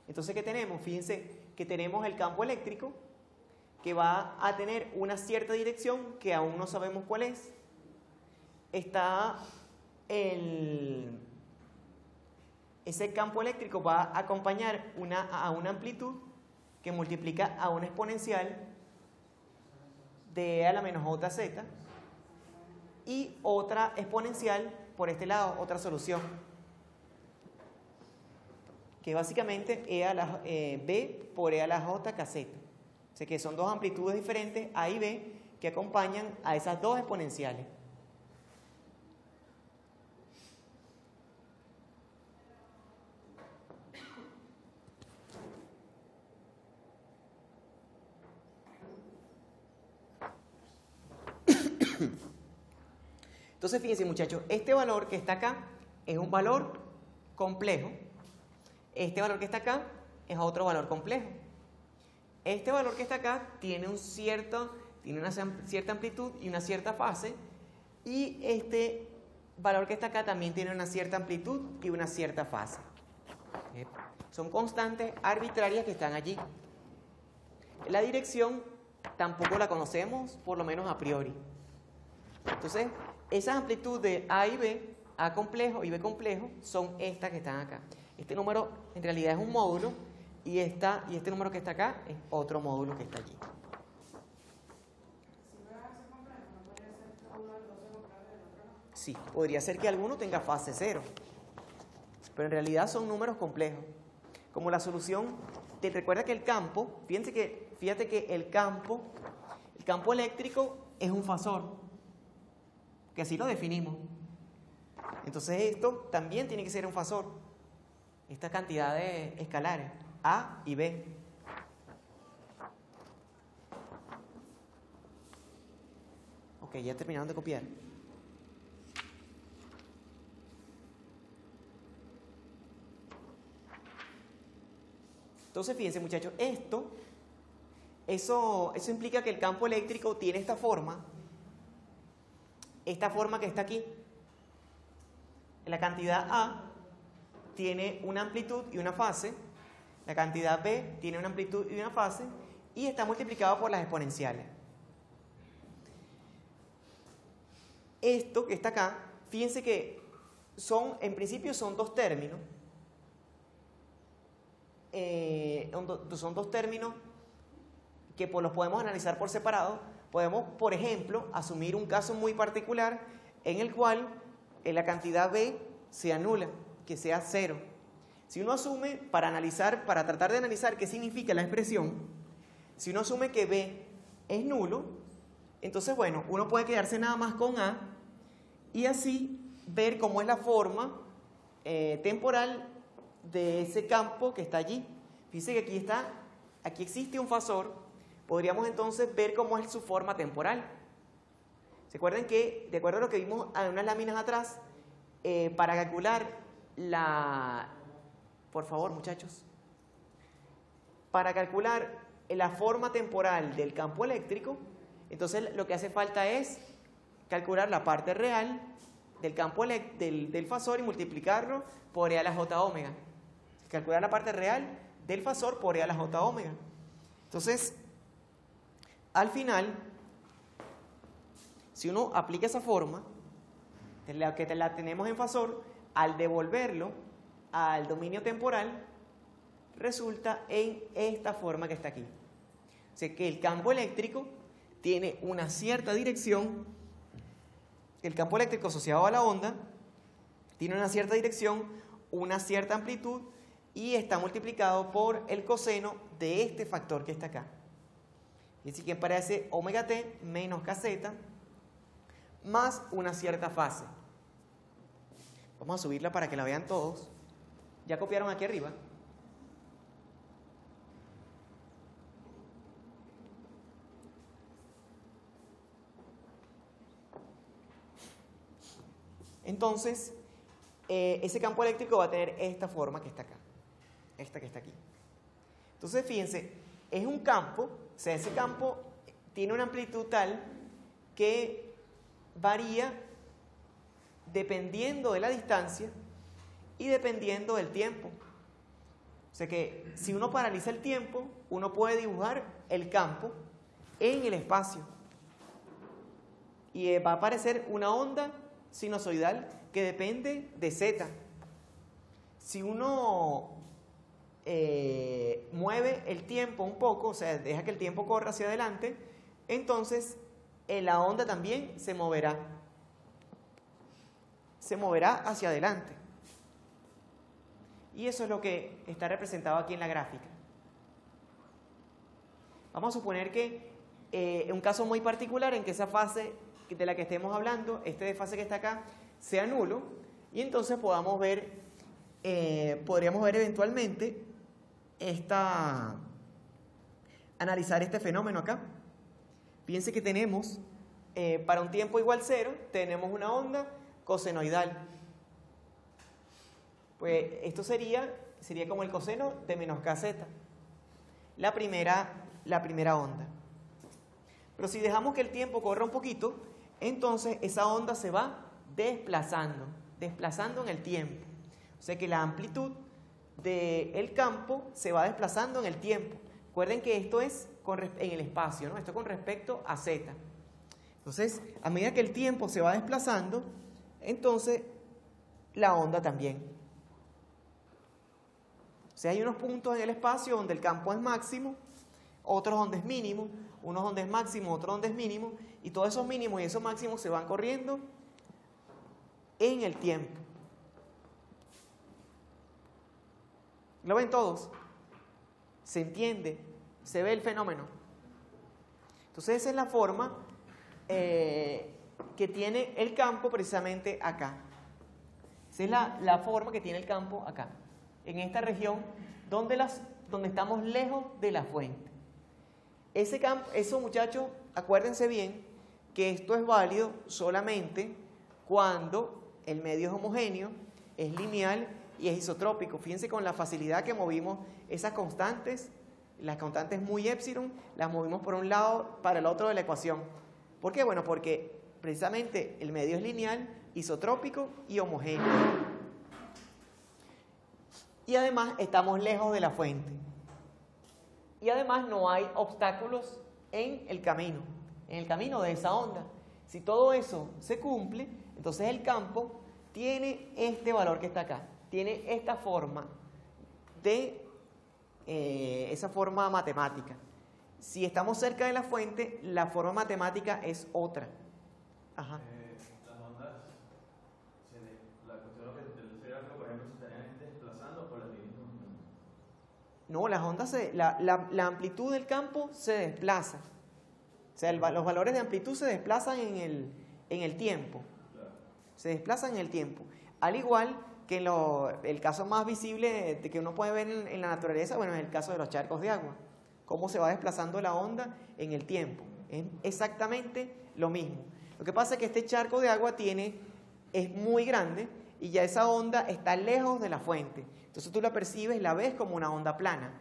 Entonces, ¿qué tenemos? Fíjense que tenemos el campo eléctrico que va a tener una cierta dirección que aún no sabemos cuál es. Está ese campo eléctrico va a acompañar a una amplitud que multiplica a una exponencial de e a la menos jz y otra exponencial por este lado, otra solución, que básicamente b por e a la j kz. O sea que son dos amplitudes diferentes, a y b, que acompañan a esas dos exponenciales. Entonces, fíjense, muchachos, este valor que está acá es un valor complejo. Este valor que está acá es otro valor complejo. Este valor que está acá tiene una cierta amplitud y una cierta fase. Y este valor que está acá también tiene una cierta amplitud y una cierta fase. Son constantes arbitrarias que están allí. La dirección tampoco la conocemos, por lo menos a priori. Entonces, esas amplitudes de A y B, A complejo y B complejo, son estas que están acá. Este número en realidad es un módulo y este número que está acá es otro módulo que está allí. Sí, podría ser que alguno tenga fase 0, pero en realidad son números complejos. Como la solución, te recuerda que el campo, fíjate que el campo eléctrico es un fasor, que así lo definimos. Entonces esto también tiene que ser un fasor, esta cantidad de escalares, A y B. Ok, ya terminaron de copiar. Entonces, fíjense, muchachos, eso implica que el campo eléctrico tiene esta forma que está aquí. La cantidad A tiene una amplitud y una fase, la cantidad B tiene una amplitud y una fase, y está multiplicado por las exponenciales. Esto que está acá, fíjense que en principio son dos términos. Son dos términos que los podemos analizar por separado. Podemos, por ejemplo, asumir un caso muy particular en el cual la cantidad B sea nula, que sea 0. Si uno asume, para tratar de analizar qué significa la expresión, si uno asume que B es nulo, entonces, bueno, uno puede quedarse nada más con A y así ver cómo es la forma temporal de ese campo que está allí. Fíjense que aquí existe un fasor. Podríamos entonces ver cómo es su forma temporal. ¿Se acuerdan que, de acuerdo a lo que vimos en unas láminas atrás, para calcular por favor, muchachos, para calcular la forma temporal del campo eléctrico, entonces lo que hace falta es calcular la parte real del campo del fasor y multiplicarlo por E a la J omega. Calcular la parte real del fasor por E a la J omega. Entonces, al final, si uno aplica esa forma, que la tenemos en fasor, al devolverlo al dominio temporal, resulta en esta forma que está aquí. O sea que el campo eléctrico tiene una cierta dirección, el campo eléctrico asociado a la onda tiene una cierta dirección, una cierta amplitud y está multiplicado por el coseno de este factor que está acá. Y así que aparece omega t menos kz más una cierta fase. Vamos a subirla para que la vean todos. ¿Ya copiaron aquí arriba? Entonces, ese campo eléctrico va a tener esta forma que está acá, esta que está aquí. Entonces, fíjense, es un campo, o sea, ese campo tiene una amplitud tal que varía dependiendo de la distancia y dependiendo del tiempo. O sea que si uno paraliza el tiempo, uno puede dibujar el campo en el espacio. Y va a aparecer una onda sinusoidal que depende de z. Si uno mueve el tiempo un poco, o sea, deja que el tiempo corra hacia adelante, entonces la onda también se moverá hacia adelante. Y eso es lo que está representado aquí en la gráfica. Vamos a suponer que un caso muy particular en que esa fase de la que estemos hablando, este de fase que está acá, sea nulo, y entonces podríamos ver eventualmente analizar este fenómeno acá. Fíjense que tenemos para un tiempo igual 0, tenemos una onda cosenoidal. Pues esto sería como el coseno de menos kz, la primera onda. Pero si dejamos que el tiempo corra un poquito, entonces esa onda se va desplazando en el tiempo. O sea que la amplitud del campo se va desplazando en el tiempo. Recuerden que esto es en el espacio, ¿no? Esto con respecto a z. Entonces, a medida que el tiempo se va desplazando, entonces la onda también. O sea, hay unos puntos en el espacio donde el campo es máximo, otros donde es mínimo, unos donde es máximo, otros donde es mínimo, y todos esos mínimos y esos máximos se van corriendo en el tiempo. ¿Lo ven todos? ¿Se entiende? ¿Se ve el fenómeno? Entonces esa es la forma que tiene el campo precisamente acá. Esa es la forma que tiene el campo acá, en esta región donde estamos lejos de la fuente. Ese campo, eso muchachos, acuérdense bien que esto es válido solamente cuando el medio es homogéneo, es lineal y es isotrópico. Fíjense con la facilidad que movimos esas constantes, las constantes muy épsilon, las movimos por un lado para el otro de la ecuación. ¿Por qué? Bueno, porque precisamente el medio es lineal, isotrópico y homogéneo. Y además estamos lejos de la fuente. Y además no hay obstáculos en el camino de esa onda. Si todo eso se cumple, entonces el campo tiene este valor que está acá, tiene esta forma esa forma matemática. Si estamos cerca de la fuente, la forma matemática es otra. Ajá. Las ondas, la cuestión del gráfico, por ejemplo, ¿se estarían desplazando o las dividiendo? No, las ondas, la amplitud del campo se desplaza. O sea, los valores de amplitud se desplazan en el tiempo. Claro. Se desplazan en el tiempo. Al igual que el caso más visible que uno puede ver en la naturaleza, bueno, es el caso de los charcos de agua. Cómo se va desplazando la onda en el tiempo. Es exactamente lo mismo. Lo que pasa es que este charco de agua es muy grande y ya esa onda está lejos de la fuente. Entonces tú la percibes, la ves como una onda plana.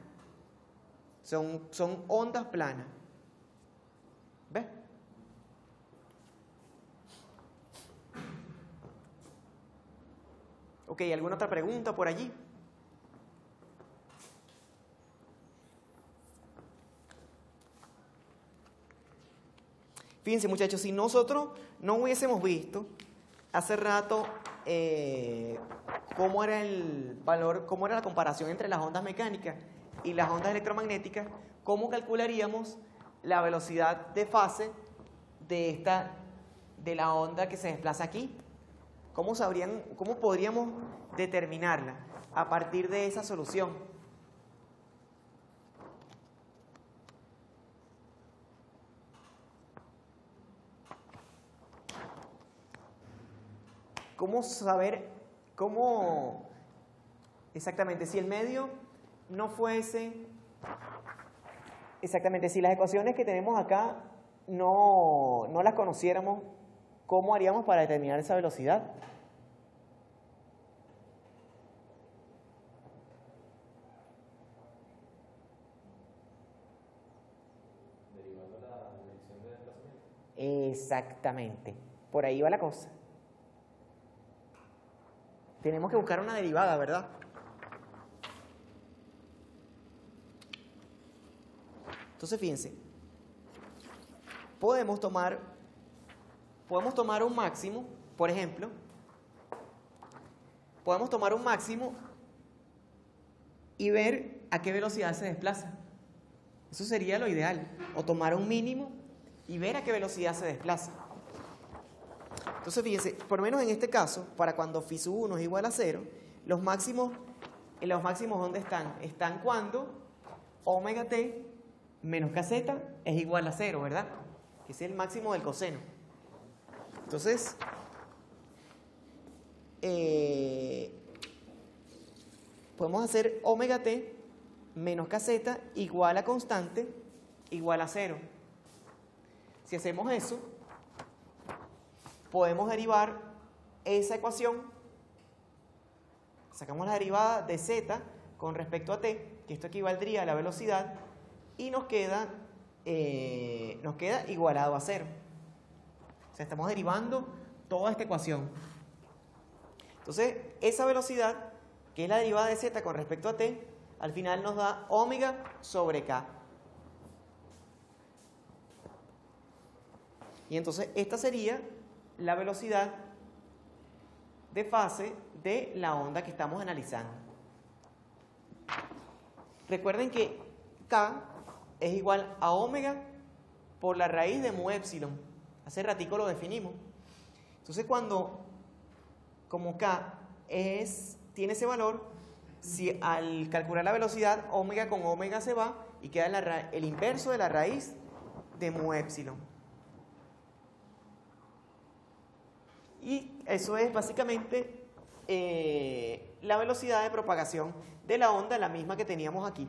Son ondas planas. ¿Ves? Ok, ¿alguna otra pregunta por allí? Fíjense muchachos, si nosotros no hubiésemos visto hace rato cómo era el valor, cómo era la comparación entre las ondas mecánicas y las ondas electromagnéticas, ¿cómo calcularíamos la velocidad de fase de la onda que se desplaza aquí? ¿Cómo podríamos determinarla a partir de esa solución? ¿Cómo saber exactamente si el medio no fuese, exactamente si las ecuaciones que tenemos acá no las conociéramos, cómo haríamos para determinar esa velocidad? Derivando la dirección de desplazamiento. Exactamente, por ahí va la cosa. Tenemos que buscar una derivada, ¿verdad? Entonces, fíjense, podemos tomar un máximo, por ejemplo, podemos tomar un máximo y ver a qué velocidad se desplaza. Eso sería lo ideal. O tomar un mínimo y ver a qué velocidad se desplaza. Entonces, fíjense, por lo menos en este caso, para cuando phi sub 1 es igual a 0, los máximos ¿dónde están? Están cuando omega t menos kz es igual a 0, ¿verdad? Que es el máximo del coseno. Entonces, podemos hacer omega t menos kz igual a constante igual a 0. Si hacemos eso, podemos derivar esa ecuación, sacamos la derivada de z con respecto a t, que esto equivaldría a la velocidad, y nos queda igualado a 0. O sea, estamos derivando toda esta ecuación. Entonces, esa velocidad, que es la derivada de z con respecto a t, al final nos da omega sobre k. Y entonces esta sería la velocidad de fase de la onda que estamos analizando. Recuerden que k es igual a omega por la raíz de mu épsilon. Hace ratico lo definimos. Entonces como k tiene ese valor, si al calcular la velocidad, omega con omega se va y queda el inverso de la raíz de mu épsilon. Y eso es básicamente la velocidad de propagación de la onda, la misma que teníamos aquí.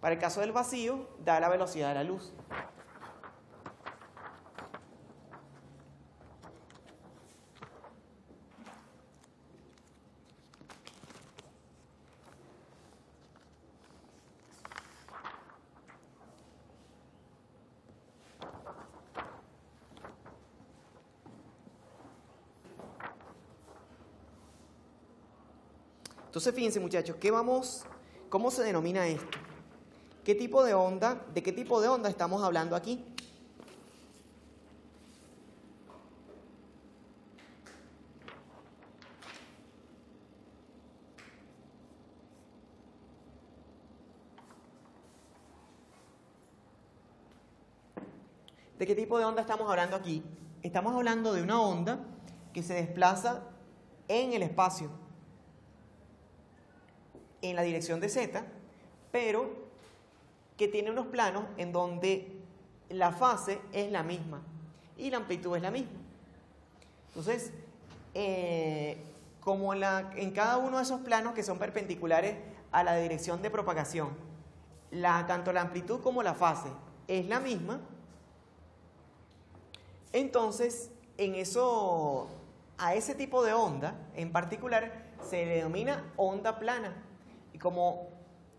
Para el caso del vacío, da la velocidad de la luz. Entonces, fíjense, muchachos, ¿cómo se denomina esto? ¿Qué tipo de onda? ¿De qué tipo de onda estamos hablando aquí? ¿De qué tipo de onda estamos hablando aquí? Estamos hablando de una onda que se desplaza en el espacio, en la dirección de z, pero que tiene unos planos en donde la fase es la misma y la amplitud es la misma. Entonces, como en cada uno de esos planos que son perpendiculares a la dirección de propagación, tanto la amplitud como la fase es la misma, entonces a ese tipo de onda en particular se le denomina onda plana. Y como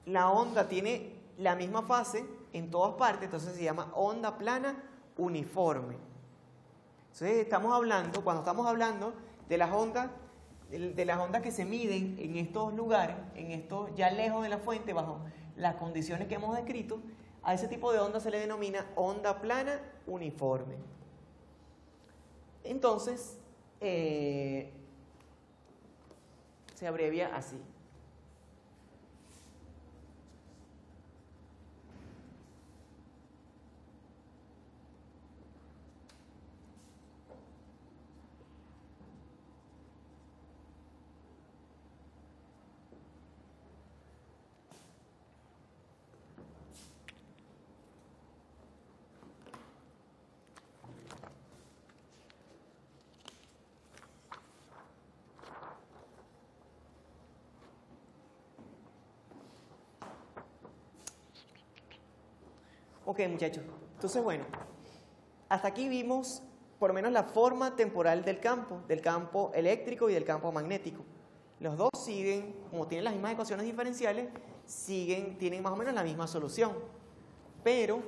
la onda tiene la misma fase en todas partes, entonces se llama onda plana uniforme. Entonces cuando estamos hablando de las ondas que se miden en estos lugares, ya lejos de la fuente, bajo las condiciones que hemos descrito, a ese tipo de onda se le denomina onda plana uniforme. Entonces, se abrevia así. Ok, muchachos. Entonces, bueno, hasta aquí vimos por lo menos la forma temporal del campo eléctrico y del campo magnético. Los dos siguen, como tienen las mismas ecuaciones diferenciales, tienen más o menos la misma solución. Pero,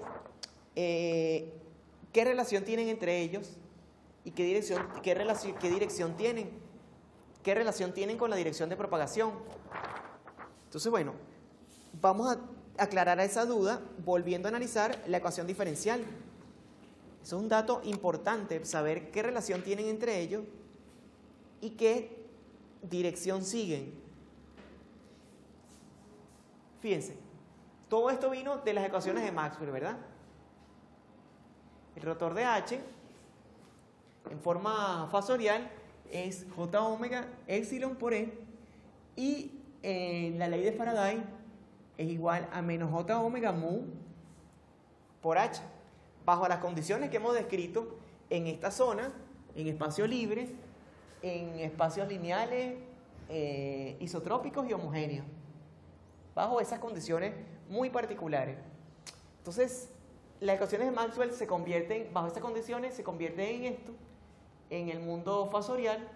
¿qué relación tienen entre ellos? ¿Y qué dirección tienen? ¿Qué relación tienen con la dirección de propagación? Entonces, bueno, vamos a aclarar esa duda volviendo a analizar la ecuación diferencial. Eso es un dato importante, saber qué relación tienen entre ellos y qué dirección siguen. Fíjense, todo esto vino de las ecuaciones de Maxwell, ¿verdad? El rotor de H en forma fasorial es J omega epsilon por E, y la ley de Faraday es igual a menos J omega mu por H, bajo las condiciones que hemos descrito en esta zona, en espacio libre, en espacios lineales, isotrópicos y homogéneos, bajo esas condiciones muy particulares. Entonces, las ecuaciones de Maxwell bajo esas condiciones se convierten en esto, en el mundo fasorial.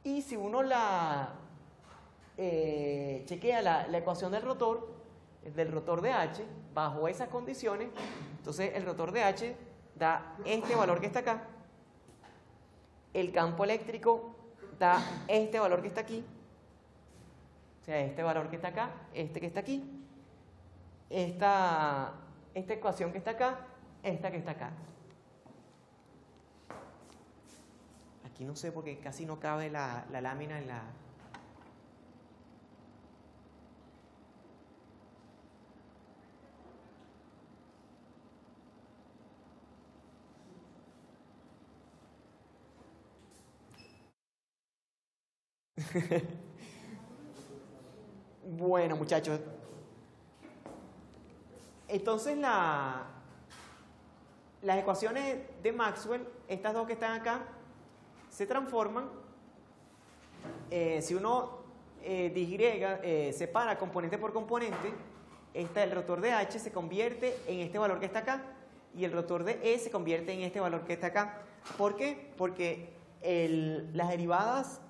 Y si uno chequea la ecuación del rotor de H, bajo esas condiciones, entonces el rotor de H da este valor que está acá, el campo eléctrico da este valor que está aquí, o sea, este valor que está acá, este que está aquí, esta ecuación que está acá, esta que está acá. Aquí no sé porque casi no cabe la lámina en la... Bueno, muchachos, entonces las ecuaciones de Maxwell, estas dos que están acá, se transforman, si uno separa componente por componente, el rotor de H se convierte en este valor que está acá y el rotor de E se convierte en este valor que está acá. ¿Por qué? Porque las derivadas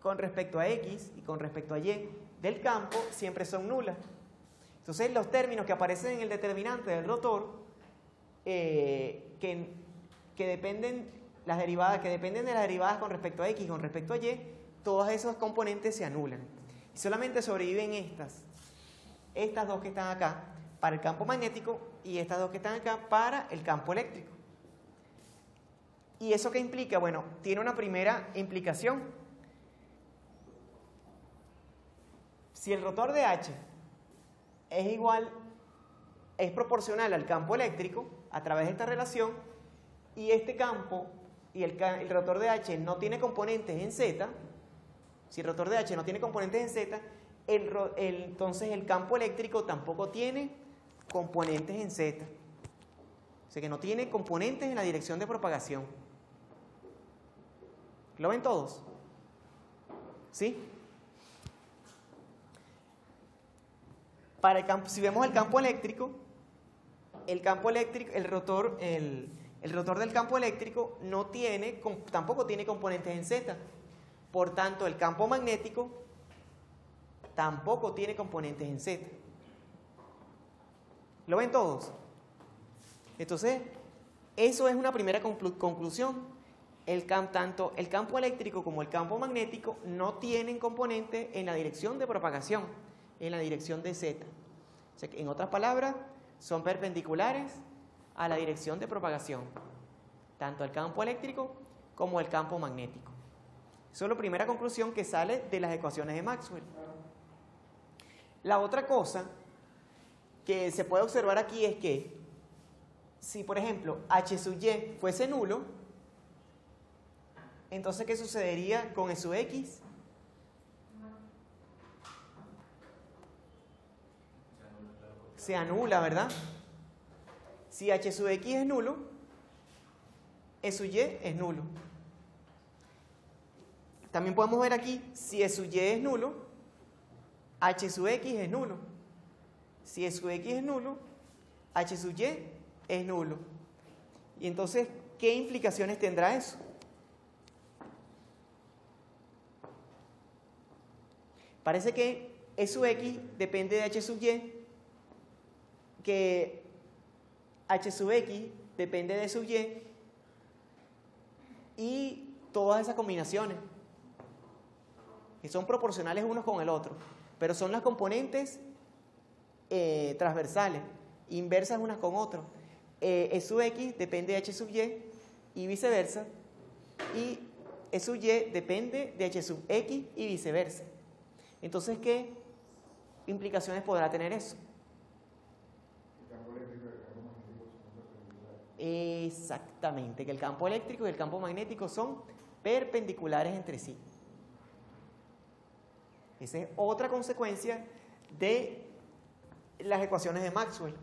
con respecto a X y con respecto a Y del campo siempre son nulas. Entonces los términos que aparecen en el determinante del rotor que dependen las derivadas, que dependen de las derivadas con respecto a X y con respecto a Y, todos esos componentes se anulan. Y solamente sobreviven estas dos que están acá para el campo magnético y estas dos que están acá para el campo eléctrico. ¿Y eso qué implica? Bueno, tiene una primera implicación. Si el rotor de H es proporcional al campo eléctrico a través de esta relación, y este campo y el rotor de H no tiene componentes en Z, si el rotor de H no tiene componentes en Z, entonces el campo eléctrico tampoco tiene componentes en Z. O sea que no tiene componentes en la dirección de propagación. ¿Lo ven todos? ¿Sí? Si vemos el campo eléctrico, el rotor del campo eléctrico tampoco tiene componentes en Z. Por tanto, el campo magnético tampoco tiene componentes en Z. ¿Lo ven todos? Entonces, eso es una primera conclusión. Tanto el campo eléctrico como el campo magnético no tienen componentes en la dirección de propagación, en la dirección de Z. O sea que, en otras palabras, son perpendiculares a la dirección de propagación, tanto el campo eléctrico como el campo magnético. Esa es la primera conclusión que sale de las ecuaciones de Maxwell. La otra cosa que se puede observar aquí es que si, por ejemplo, H sub Y fuese nulo, entonces, ¿qué sucedería con E sub X? Se anula, ¿verdad? Si H sub X es nulo, E sub Y es nulo. También podemos ver aquí, si E sub Y es nulo, H sub X es nulo. Si E sub X es nulo, H sub Y es nulo. Y entonces, ¿qué implicaciones tendrá eso? Parece que E sub X depende de H sub Y, que H sub X depende de sub Y, y todas esas combinaciones que son proporcionales unos con el otro, pero son las componentes transversales, inversas unas con otras. E sub X depende de H sub Y y viceversa, y E sub Y depende de H sub X y viceversa. Entonces, ¿qué implicaciones podrá tener eso? Exactamente, que el campo eléctrico y el campo magnético son perpendiculares entre sí. Esa es otra consecuencia de las ecuaciones de Maxwell.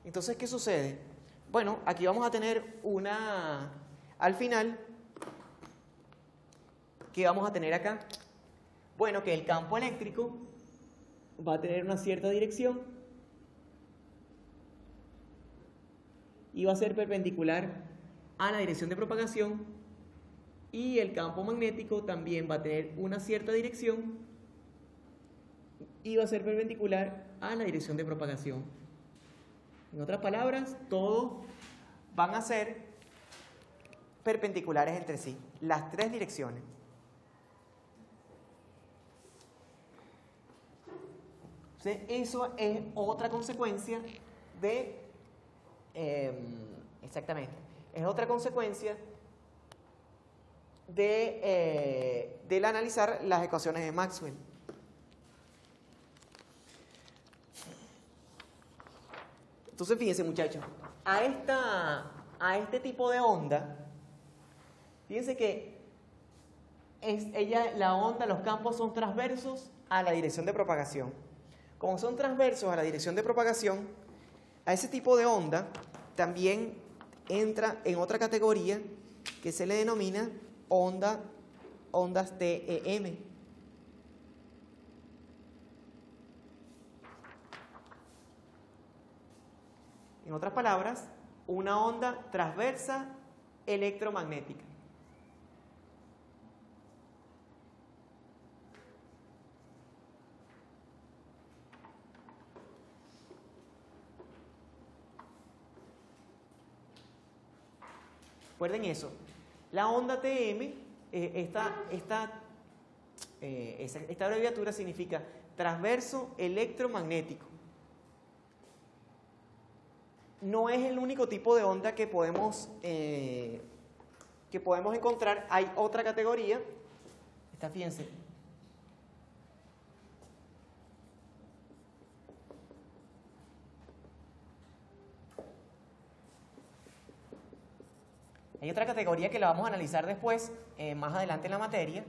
Entonces, ¿qué sucede? Bueno, aquí vamos a tener al final, ¿qué vamos a tener acá? Bueno, que el campo eléctrico va a tener una cierta dirección y va a ser perpendicular a la dirección de propagación y el campo magnético también va a tener una cierta dirección y va a ser perpendicular a la dirección de propagación. En otras palabras, todos van a ser perpendiculares entre sí, las tres direcciones. Entonces, eso es otra consecuencia de, exactamente, es otra consecuencia del analizar las ecuaciones de Maxwell. Entonces, fíjense, muchachos, a este tipo de onda, fíjense que la onda, los campos son transversos a la dirección de propagación. Como son transversos a la dirección de propagación, a ese tipo de onda también entra en otra categoría que se le denomina ondas TEM. En otras palabras, una onda transversa electromagnética. Recuerden eso. La onda TM, esta abreviatura significa transverso electromagnético. No es el único tipo de onda que podemos encontrar. Hay otra categoría. Fíjense. Hay otra categoría que la vamos a analizar después, más adelante en la materia.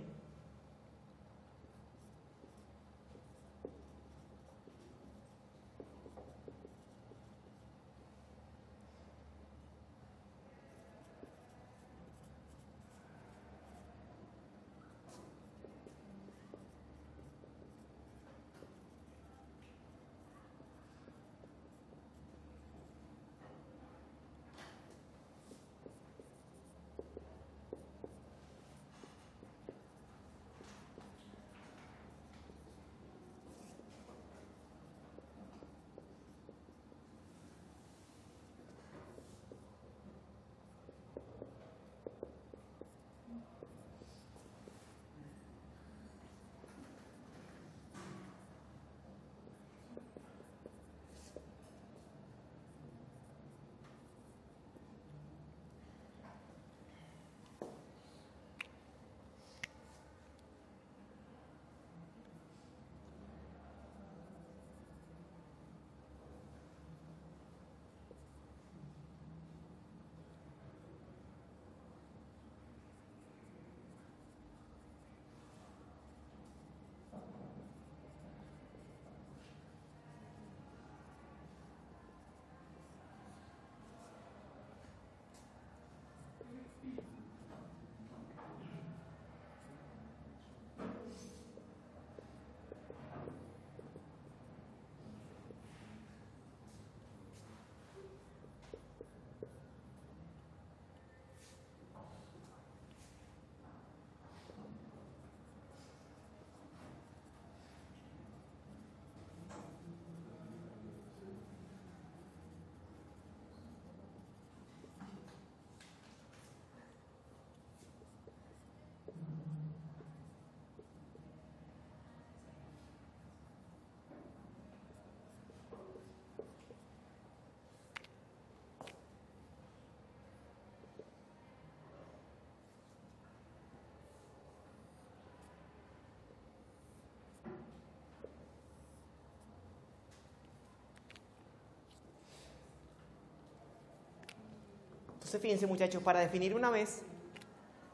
Entonces, fíjense, muchachos, para definir una vez,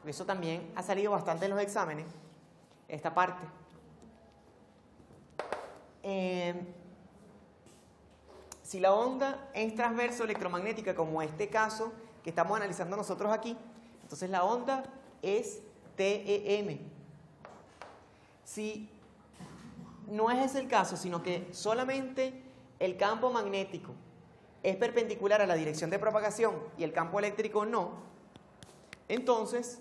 eso también ha salido bastante en los exámenes, esta parte. Si la onda es transverso electromagnética, como este caso que estamos analizando nosotros aquí, entonces la onda es TEM. Si no es ese el caso, sino que solamente el campo magnético es perpendicular a la dirección de propagación y el campo eléctrico no, entonces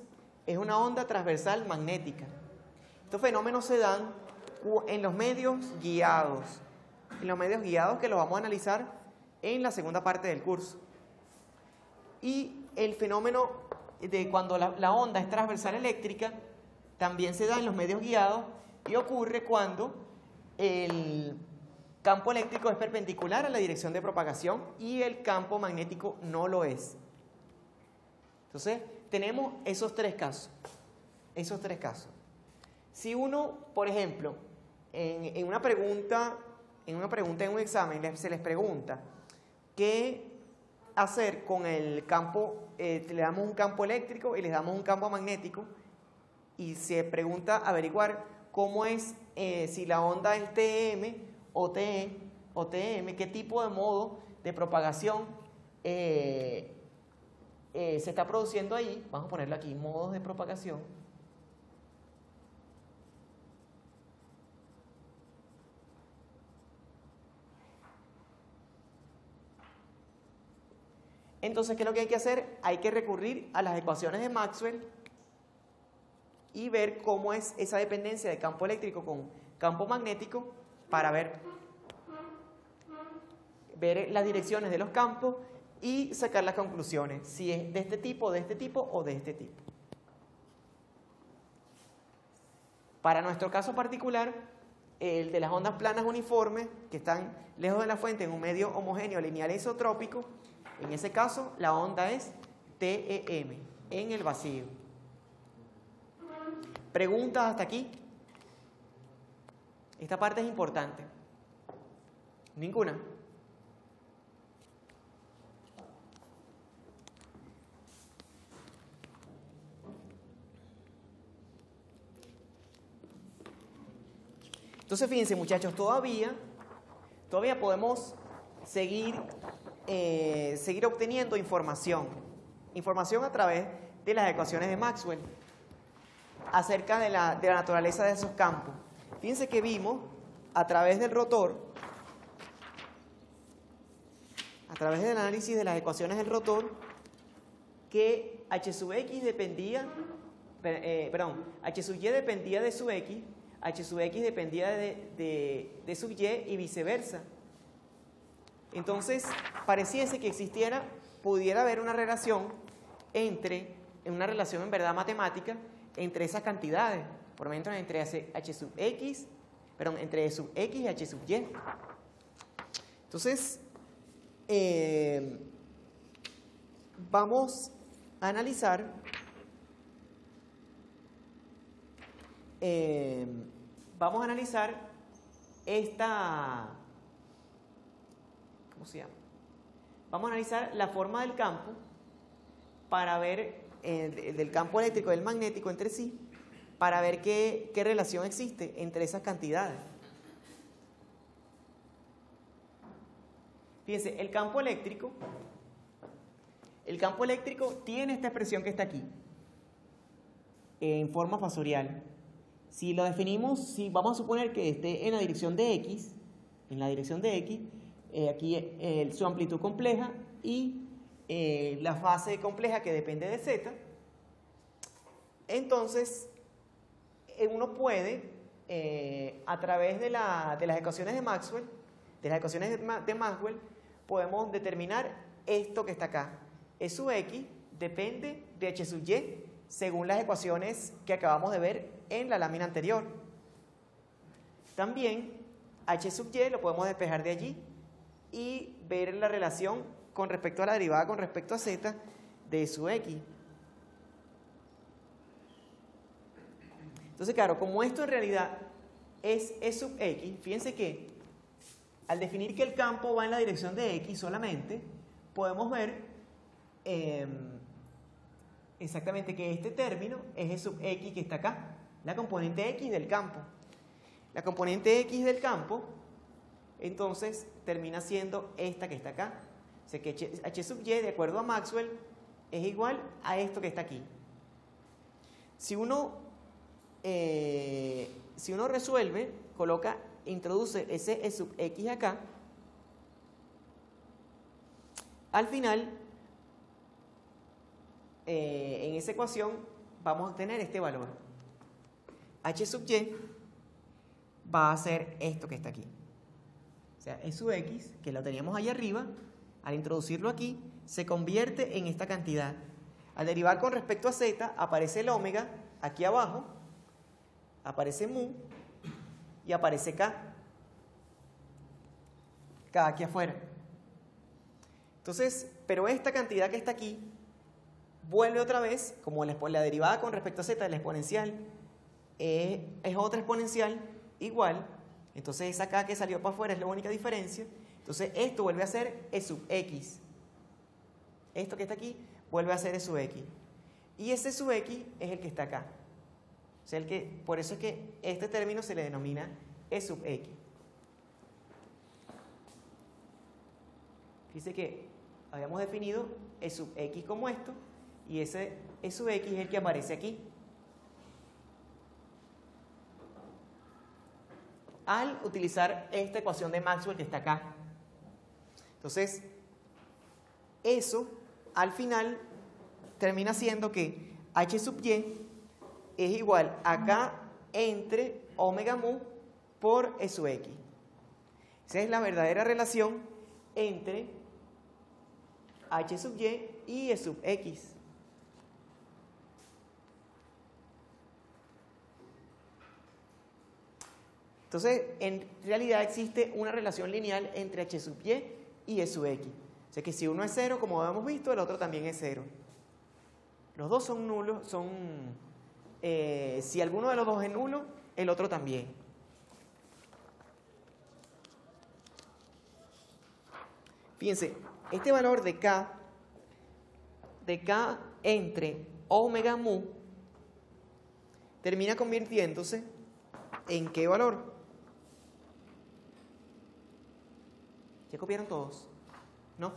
es una onda transversal magnética. Estos fenómenos se dan en los medios guiados. En los medios guiados, que los vamos a analizar en la segunda parte del curso. Y el fenómeno de cuando la onda es transversal eléctrica también se da en los medios guiados y ocurre cuando el campo eléctrico es perpendicular a la dirección de propagación y el campo magnético no lo es. Entonces, tenemos esos tres casos. Esos tres casos. Si uno, por ejemplo, en una pregunta en un examen se les pregunta qué hacer con el campo, le damos un campo eléctrico y les damos un campo magnético, y se pregunta averiguar cómo es, si la onda es TM o TE o TM, qué tipo de modo de propagación se está produciendo ahí. Vamos a ponerlo aquí, modos de propagación. Entonces, ¿qué es lo que hay que hacer? Hay que recurrir a las ecuaciones de Maxwell y ver cómo es esa dependencia de campo eléctrico con campo magnético para ver las direcciones de los campos y sacar las conclusiones, si es de este tipo o de este tipo. Para nuestro caso particular, el de las ondas planas uniformes, que están lejos de la fuente en un medio homogéneo, lineal e isotrópico, en ese caso la onda es TEM, en el vacío. ¿Preguntas hasta aquí? Esta parte es importante. ¿Ninguna? Entonces, fíjense, muchachos, todavía podemos seguir obteniendo información a través de las ecuaciones de Maxwell acerca de la naturaleza de esos campos. Fíjense que vimos a través del rotor, a través del análisis de las ecuaciones del rotor, que H sub X dependía, H sub Y dependía de sub X, H sub X dependía de sub Y y viceversa. Entonces, pareciese que pudiera haber una relación en verdad matemática, entre esas cantidades, por lo menos entre H sub X, entre sub X y H sub Y. Entonces, vamos a analizar esta, ¿cómo se llama? Vamos a analizar la forma del campo para ver, del campo eléctrico y del magnético entre sí, para ver qué relación existe entre esas cantidades. Fíjense, el campo eléctrico tiene esta expresión que está aquí, en forma fasorial. Si lo definimos, si vamos a suponer que esté en la dirección de X, aquí su amplitud compleja y la fase compleja que depende de Z, entonces uno puede, a través de las ecuaciones de Maxwell, podemos determinar esto que está acá. E sub X depende de H sub Y, según las ecuaciones que acabamos de ver en la lámina anterior. También H sub Y lo podemos despejar de allí y ver la relación con respecto a la derivada con respecto a Z de E sub X. Entonces, claro, como esto en realidad es E sub X, fíjense que al definir que el campo va en la dirección de X solamente, podemos ver exactamente que este término es E sub X que está acá, la componente X del campo. La componente X del campo, entonces, termina siendo esta que está acá. O sea que H sub Y, de acuerdo a Maxwell, es igual a esto que está aquí. Si uno resuelve, introduce ese E sub X acá, al final, en esa ecuación vamos a obtener este valor. H sub y va a ser esto que está aquí. O sea, E sub x, que lo teníamos allá arriba, al introducirlo aquí, se convierte en esta cantidad. Al derivar con respecto a z, aparece el omega aquí abajo, aparece mu y aparece k. K aquí afuera. Entonces, pero esta cantidad que está aquí vuelve otra vez, como la derivada con respecto a z de la exponencial es otra exponencial igual, entonces esa k que salió para afuera es la única diferencia, entonces esto vuelve a ser e sub x. Esto que está aquí vuelve a ser e sub x. Y ese sub x es el que está acá. O sea, por eso es que este término se le denomina e sub x. Fíjense que habíamos definido e sub x como esto, y ese e sub x es el que aparece aquí. Al utilizar esta ecuación de Maxwell que está acá. Entonces, eso al final termina siendo que h sub y es igual a k entre omega mu por e sub x. Esa es la verdadera relación entre h sub y e sub x. Entonces, en realidad existe una relación lineal entre h sub y e sub x. O sea que si uno es 0, como habíamos visto, el otro también es 0. Los dos son nulos, si alguno de los dos es nulo, el otro también. Fíjense, este valor de k entre omega mu, termina convirtiéndose ¿en qué valor? ¿Ya copiaron todos? ¿No?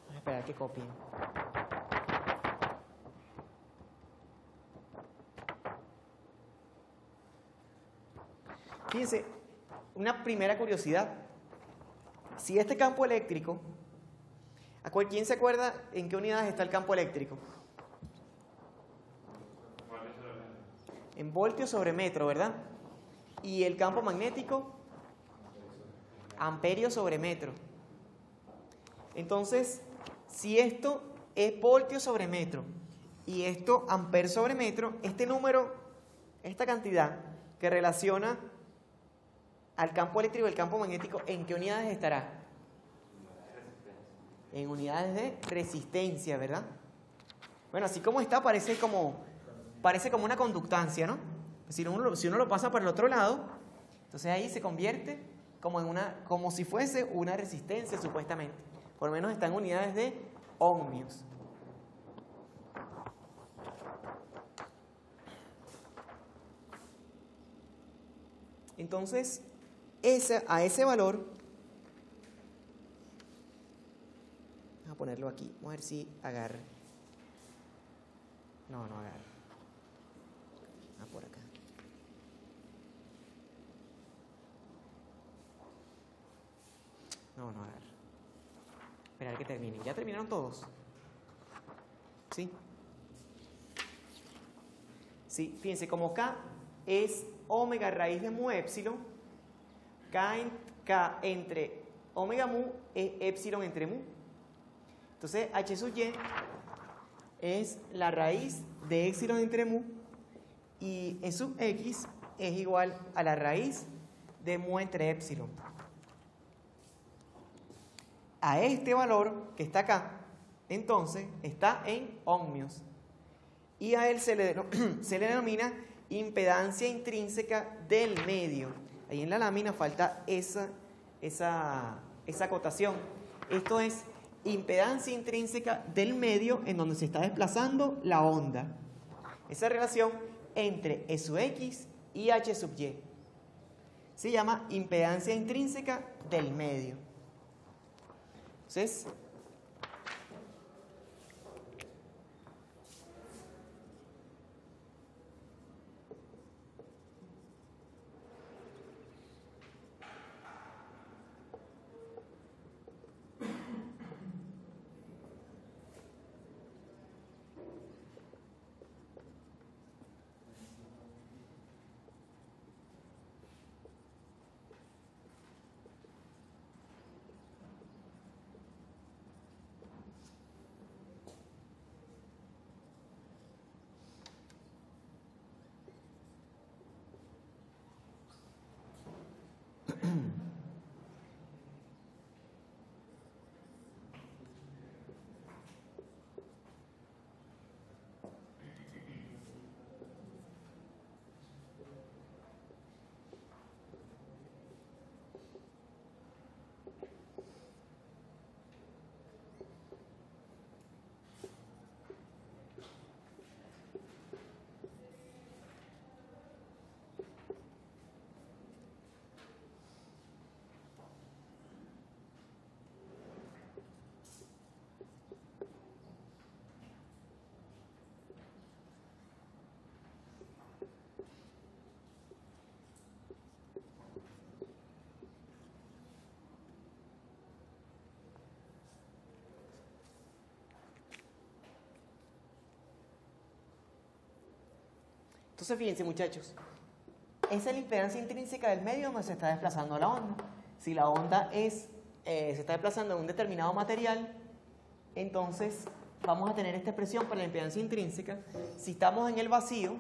Vamos a esperar que copien. Fíjense, una primera curiosidad. Si este campo eléctrico, ¿quién se acuerda en qué unidades está el campo eléctrico? En voltios sobre metro, ¿verdad? Y el campo magnético, amperios sobre metro. Entonces, si esto es voltios sobre metro y esto amperes sobre metro, este número, esta cantidad que relaciona al campo eléctrico y al campo magnético, ¿en qué unidades estará? En unidades de resistencia, ¿verdad? Bueno, así como está, parece como una conductancia, ¿no? Si uno lo pasa por el otro lado, entonces ahí se convierte como si fuese una resistencia, supuestamente. Por lo menos está en unidades de ohmios. Entonces, a ese valor, vamos a ponerlo aquí, vamos a ver si agarra. No agarra. Por acá. No agarra. Esperar que terminen. ¿Ya terminaron todos? ¿Sí? Sí, fíjense, como K es omega raíz de mu épsilon, K entre omega mu es épsilon entre mu. Entonces, H sub y es la raíz de épsilon entre mu y E sub x es igual a la raíz de mu entre épsilon. A este valor que está acá, entonces, está en ohmios. Y a él se le denomina impedancia intrínseca del medio. Ahí en la lámina falta esa acotación. Esto es impedancia intrínseca del medio en donde se está desplazando la onda. Esa relación entre E sub x y H sub y se llama impedancia intrínseca del medio. Entonces, Entonces, fíjense, muchachos, esa es la impedancia intrínseca del medio donde se está desplazando la onda. Si la onda se está desplazando en un determinado material, entonces vamos a tener esta expresión para la impedancia intrínseca. Si estamos en el vacío,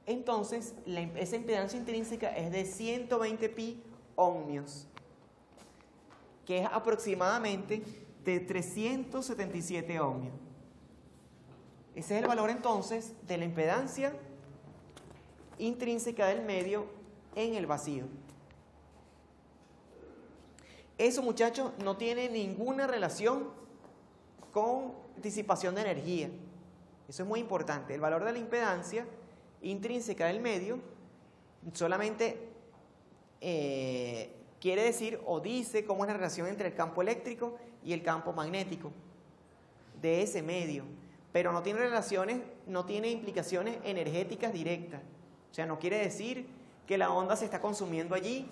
entonces esa impedancia intrínseca es de 120 pi ohmios, que es aproximadamente de 377 ohmios. Ese es el valor entonces de la impedancia intrínseca del medio en el vacío. Eso, muchachos, no tiene ninguna relación con disipación de energía. Eso es muy importante. El valor de la impedancia intrínseca del medio solamente quiere decir o dice cómo es la relación entre el campo eléctrico y el campo magnético de ese medio, pero no tiene relaciones, no tiene implicaciones energéticas directas. O sea, no quiere decir que la onda se está consumiendo allí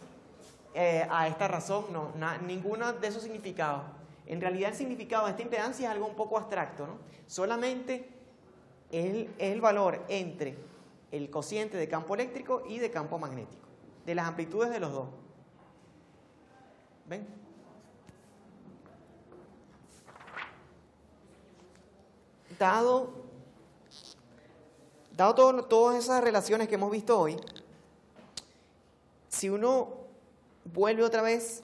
a esta razón, no, ninguno de esos significados. En realidad el significado de esta impedancia es algo un poco abstracto, ¿no? Solamente es el valor entre el cociente de campo eléctrico y de campo magnético, de las amplitudes de los dos. ¿Ven? Dado todas esas relaciones que hemos visto hoy, si uno vuelve otra vez,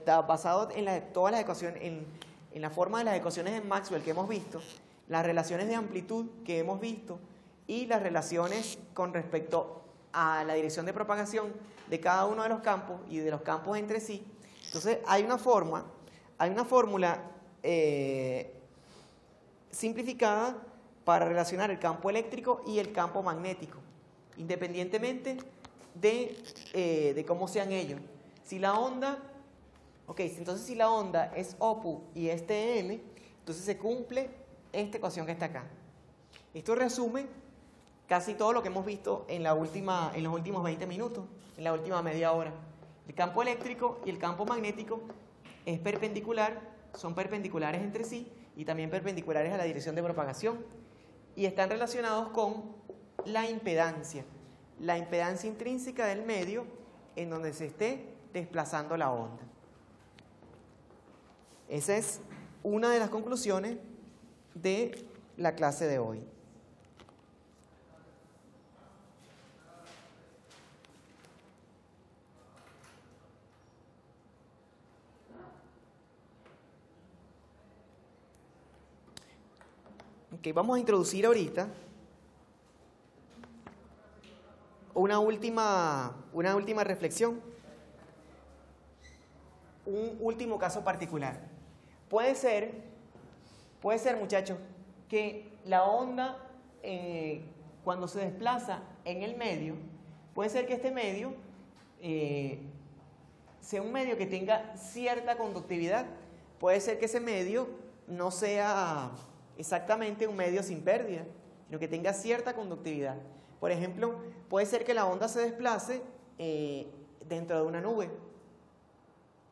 basado en todas las ecuaciones, en la forma de las ecuaciones de Maxwell que hemos visto, las relaciones de amplitud que hemos visto y las relaciones con respecto a la dirección de propagación de cada uno de los campos y de los campos entre sí, entonces hay una fórmula simplificada para relacionar el campo eléctrico y el campo magnético, independientemente de cómo sean ellos. Si la onda, entonces si la onda es OPU y es TM, entonces se cumple esta ecuación que está acá. Esto resume casi todo lo que hemos visto en los últimos 20 minutos, en la última media hora. El campo eléctrico y el campo magnético son perpendiculares entre sí y también perpendiculares a la dirección de propagación y están relacionados con la impedancia intrínseca del medio en donde se esté desplazando la onda. Esa es una de las conclusiones de la clase de hoy. Vamos a introducir ahorita una última reflexión, un último caso particular. Puede ser, muchachos, que la onda cuando se desplaza en el medio, puede ser que este medio sea un medio que tenga cierta conductividad, puede ser que ese medio no sea exactamente un medio sin pérdida, sino que tenga cierta conductividad. Por ejemplo, puede ser que la onda se desplace dentro de una nube.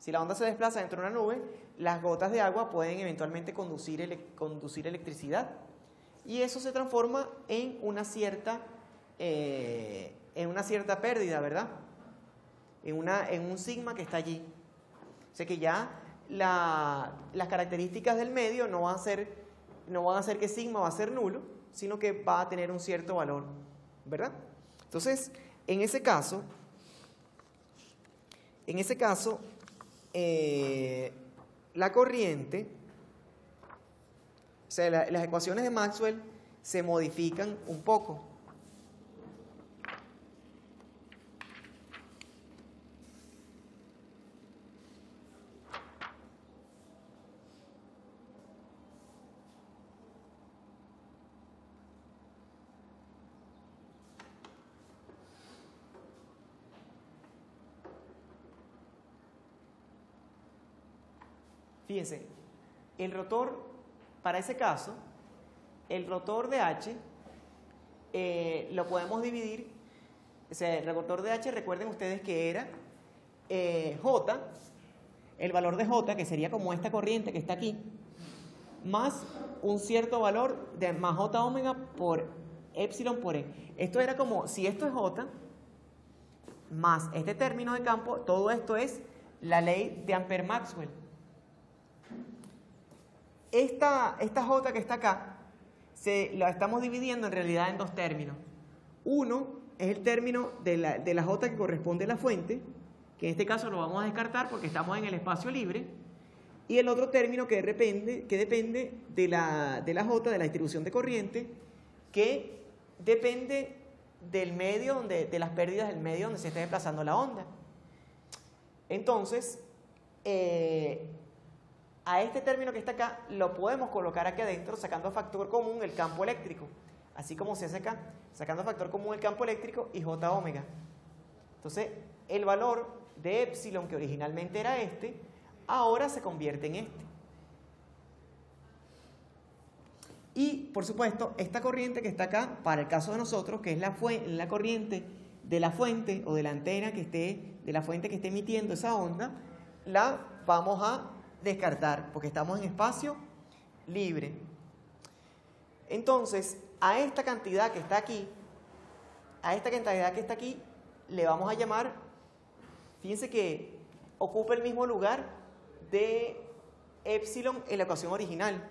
Si la onda se desplaza dentro de una nube, las gotas de agua pueden eventualmente conducir electricidad y eso se transforma en una cierta pérdida, ¿verdad? En un sigma que está allí. O sea que ya las características del medio no van a hacer que sigma va a ser nulo, sino que va a tener un cierto valor, ¿verdad? Entonces, en ese caso, la corriente, o sea, las ecuaciones de Maxwell se modifican un poco. Fíjense, el rotor, para ese caso, el rotor de H lo podemos dividir, o sea, el rotor de H, recuerden ustedes que era J, el valor de J, que sería como esta corriente que está aquí, más un cierto valor de más j omega por epsilon por e. Esto era como, si esto es j, más este término de campo, todo esto es la ley de Ampère-Maxwell. Esta j que está acá, la estamos dividiendo en realidad en dos términos. Uno es el término de la j que corresponde a la fuente, que en este caso lo vamos a descartar porque estamos en el espacio libre, y el otro término que depende de la j, de la distribución de corriente, que depende del medio, de las pérdidas del medio donde se está desplazando la onda. Entonces, a este término que está acá lo podemos colocar aquí adentro sacando a factor común el campo eléctrico, así como se hace acá, sacando a factor común el campo eléctrico y j omega. Entonces, el valor de epsilon, que originalmente era este, ahora se convierte en este. Y, por supuesto, esta corriente que está acá, para el caso de nosotros, que es la corriente de la fuente o de la antena de la fuente que esté emitiendo esa onda, la vamos a descartar porque estamos en espacio libre. Entonces, a esta cantidad que está aquí, le vamos a llamar, fíjense que ocupa el mismo lugar de epsilon en la ecuación original.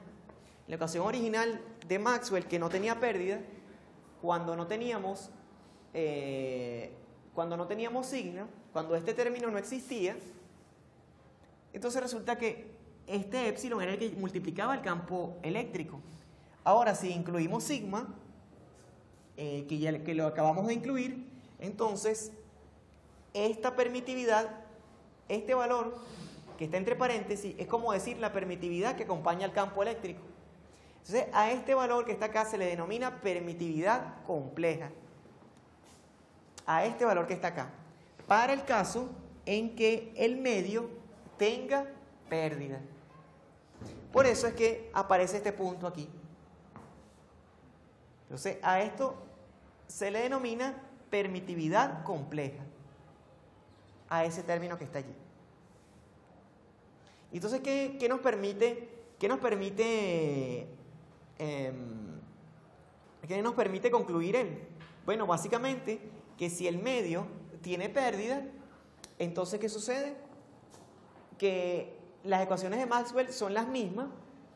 La ecuación original de Maxwell, que no tenía pérdida, cuando no teníamos signo, cuando este término no existía, entonces resulta que este epsilon era el que multiplicaba el campo eléctrico. Ahora, si incluimos sigma, que lo acabamos de incluir, entonces esta permitividad, este valor que está entre paréntesis, es como decir la permitividad que acompaña al campo eléctrico. Entonces, a este valor que está acá se le denomina permitividad compleja. A este valor que está acá. Para el caso en que el medio tenga pérdida. Por eso es que aparece este punto aquí. Entonces, a esto se le denomina permitividad compleja. A ese término que está allí. Entonces, ¿qué nos permite concluir él? Bueno, básicamente que si el medio tiene pérdida, entonces ¿qué sucede? Que las ecuaciones de Maxwell son las mismas,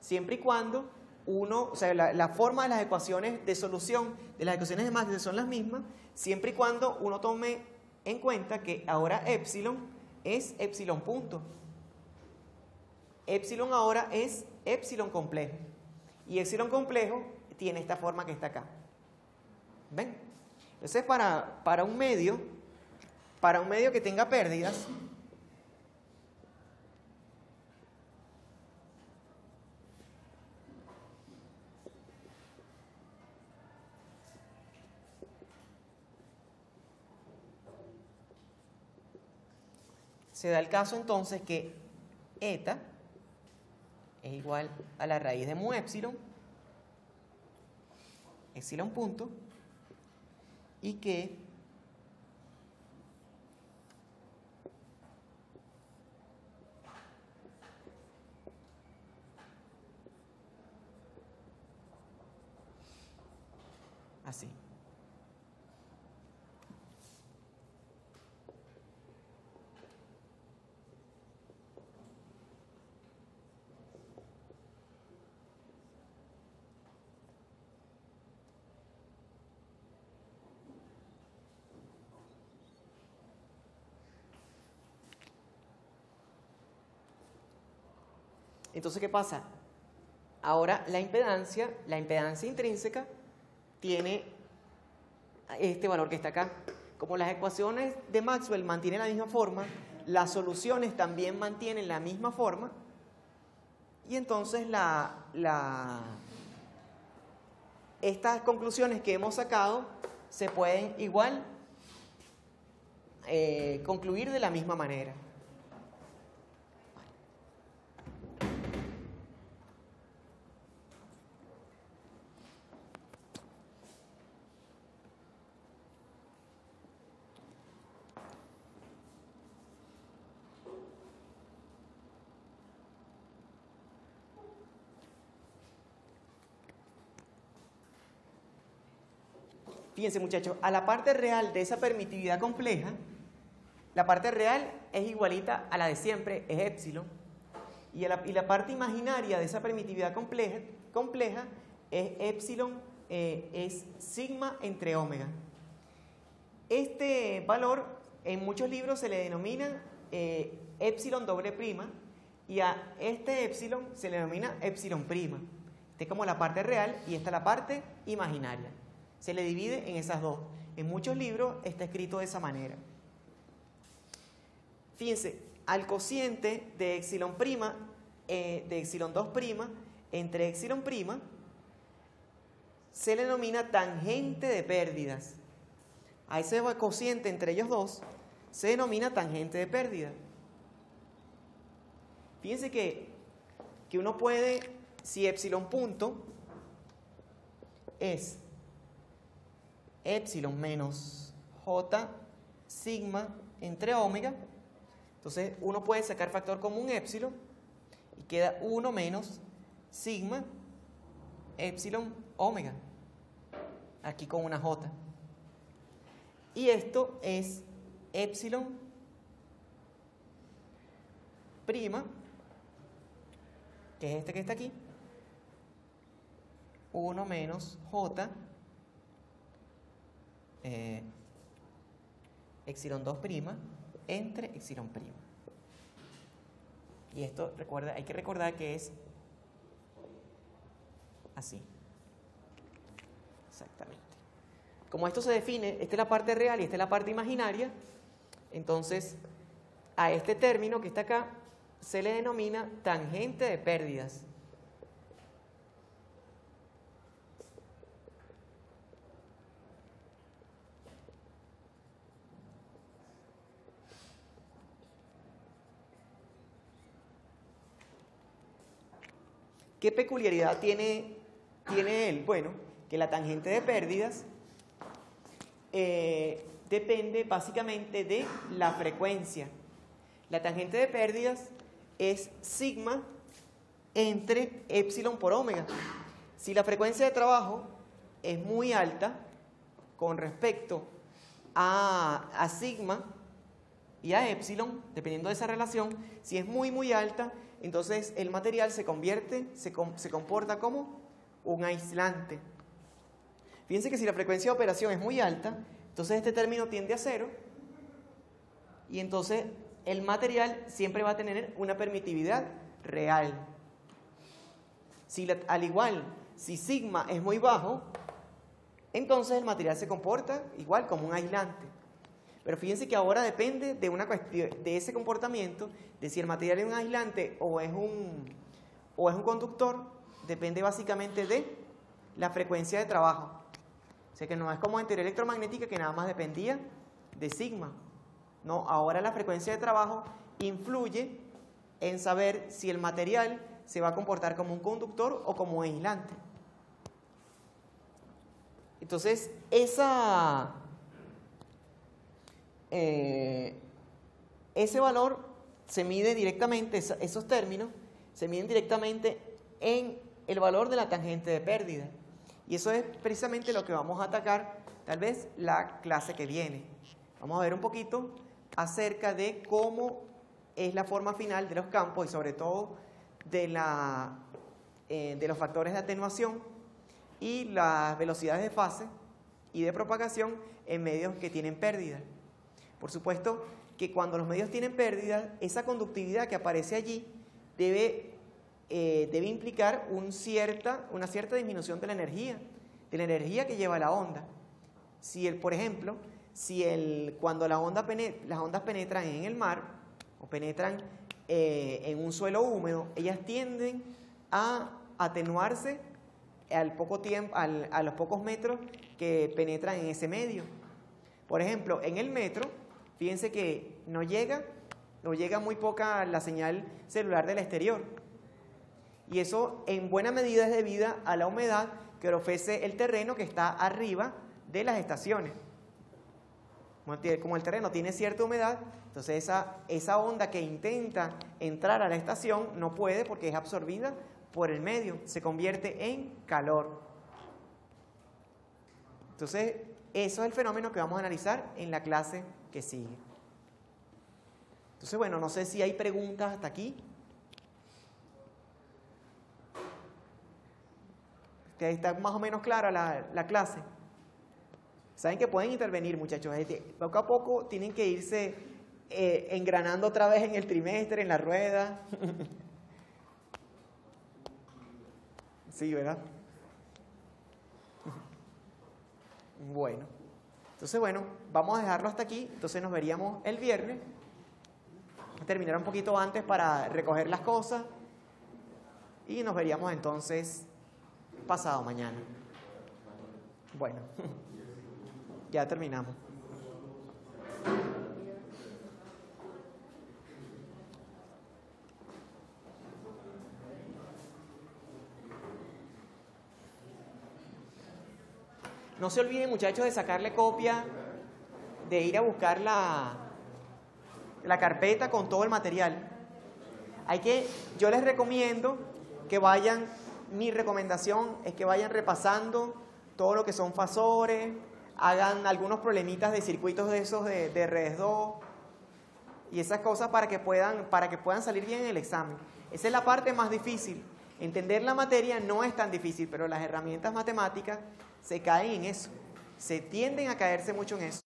siempre y cuando la forma de las ecuaciones de solución de las ecuaciones de Maxwell son las mismas, siempre y cuando uno tome en cuenta que ahora epsilon es epsilon punto. Epsilon ahora es epsilon complejo. Y epsilon complejo tiene esta forma que está acá. ¿Ven? Entonces, para un medio que tenga pérdidas, se da el caso entonces que eta es igual a la raíz de mu epsilon, epsilon punto, y que así. Entonces, ¿qué pasa? Ahora la impedancia intrínseca tiene este valor que está acá. Como las ecuaciones de Maxwell mantienen la misma forma, las soluciones también mantienen la misma forma, y entonces estas conclusiones que hemos sacado se pueden igual concluir de la misma manera. Fíjense muchachos, a la parte real de esa permitividad compleja, la parte real es igualita a la de siempre, es épsilon, y la parte imaginaria de esa permitividad compleja es épsilon, es sigma entre omega. Este valor en muchos libros se le denomina épsilon doble prima, y a este épsilon se le denomina épsilon prima. Esta es como la parte real y esta es la parte imaginaria. Se le divide en esas dos. En muchos libros está escrito de esa manera. Fíjense, al cociente de épsilon prima, de épsilon 2 prima, entre épsilon prima, se le denomina tangente de pérdidas. A ese cociente entre ellos dos se denomina tangente de pérdida. Fíjense que uno puede, si épsilon punto es épsilon menos j sigma entre omega, entonces uno puede sacar factor común épsilon y queda 1 menos sigma épsilon omega, aquí con una j. Y esto es épsilon prima, que es este que está aquí, 1 menos j epsilon 2 prima entre epsilon prima. Y esto, recuerda, hay que recordar que es así. Exactamente. Como esto se define, esta es la parte real y esta es la parte imaginaria, entonces a este término que está acá se le denomina tangente de pérdidas. ¿Qué peculiaridad tiene él? Bueno, que la tangente de pérdidas depende básicamente de la frecuencia. La tangente de pérdidas es sigma entre épsilon por omega. Si la frecuencia de trabajo es muy alta con respecto a sigma y a épsilon, dependiendo de esa relación, si es muy alta, entonces el material se comporta como un aislante. Fíjense que si la frecuencia de operación es muy alta, entonces este término tiende a cero y entonces el material siempre va a tener una permitividad real. Al igual, si sigma es muy bajo, entonces el material se comporta igual como un aislante. Pero fíjense que ahora depende de una cuestión, de ese comportamiento, de si el material es un aislante o es un conductor, depende básicamente de la frecuencia de trabajo. O sea que no es como en teoría electromagnética que nada más dependía de sigma. No, ahora la frecuencia de trabajo influye en saber si el material se va a comportar como un conductor o como un aislante. Entonces, ese valor se mide directamente, esos términos se miden directamente en el valor de la tangente de pérdida. Y eso es precisamente lo que vamos a atacar tal vez la clase que viene. Vamos a ver un poquito acerca de cómo es la forma final de los campos y sobre todo de los factores de atenuación y las velocidades de fase y de propagación en medios que tienen pérdida. Por supuesto que cuando los medios tienen pérdida, esa conductividad que aparece allí debe implicar una cierta disminución de la energía que lleva la onda. Por ejemplo, cuando las ondas penetran en el mar o penetran en un suelo húmedo, ellas tienden a atenuarse a los pocos metros que penetran en ese medio. Por ejemplo, en el metro, fíjense que no llega muy poca la señal celular del exterior. Y eso en buena medida es debido a la humedad que ofrece el terreno que está arriba de las estaciones. Como el terreno tiene cierta humedad, entonces esa onda que intenta entrar a la estación no puede porque es absorbida por el medio, se convierte en calor. Entonces, eso es el fenómeno que vamos a analizar en la clase que sigue. Entonces, bueno, no sé si hay preguntas hasta aquí. ¿Está más o menos clara la clase? Saben que pueden intervenir, muchachos. Poco a poco tienen que irse engranando otra vez en el trimestre, en la rueda. Sí, ¿verdad? Bueno. Entonces, bueno, vamos a dejarlo hasta aquí. Entonces nos veríamos el viernes. Terminar un poquito antes para recoger las cosas. Y nos veríamos entonces pasado mañana. Bueno, ya terminamos. No se olviden, muchachos, de sacarle copia, de ir a buscar la carpeta con todo el material. Yo les recomiendo que vayan, mi recomendación es que vayan repasando todo lo que son fasores, hagan algunos problemitas de circuitos de esos de redes 2 y esas cosas para que puedan salir bien en el examen. Esa es la parte más difícil. Entender la materia no es tan difícil, pero las herramientas matemáticas se caen en eso, se tienden a caerse mucho en eso.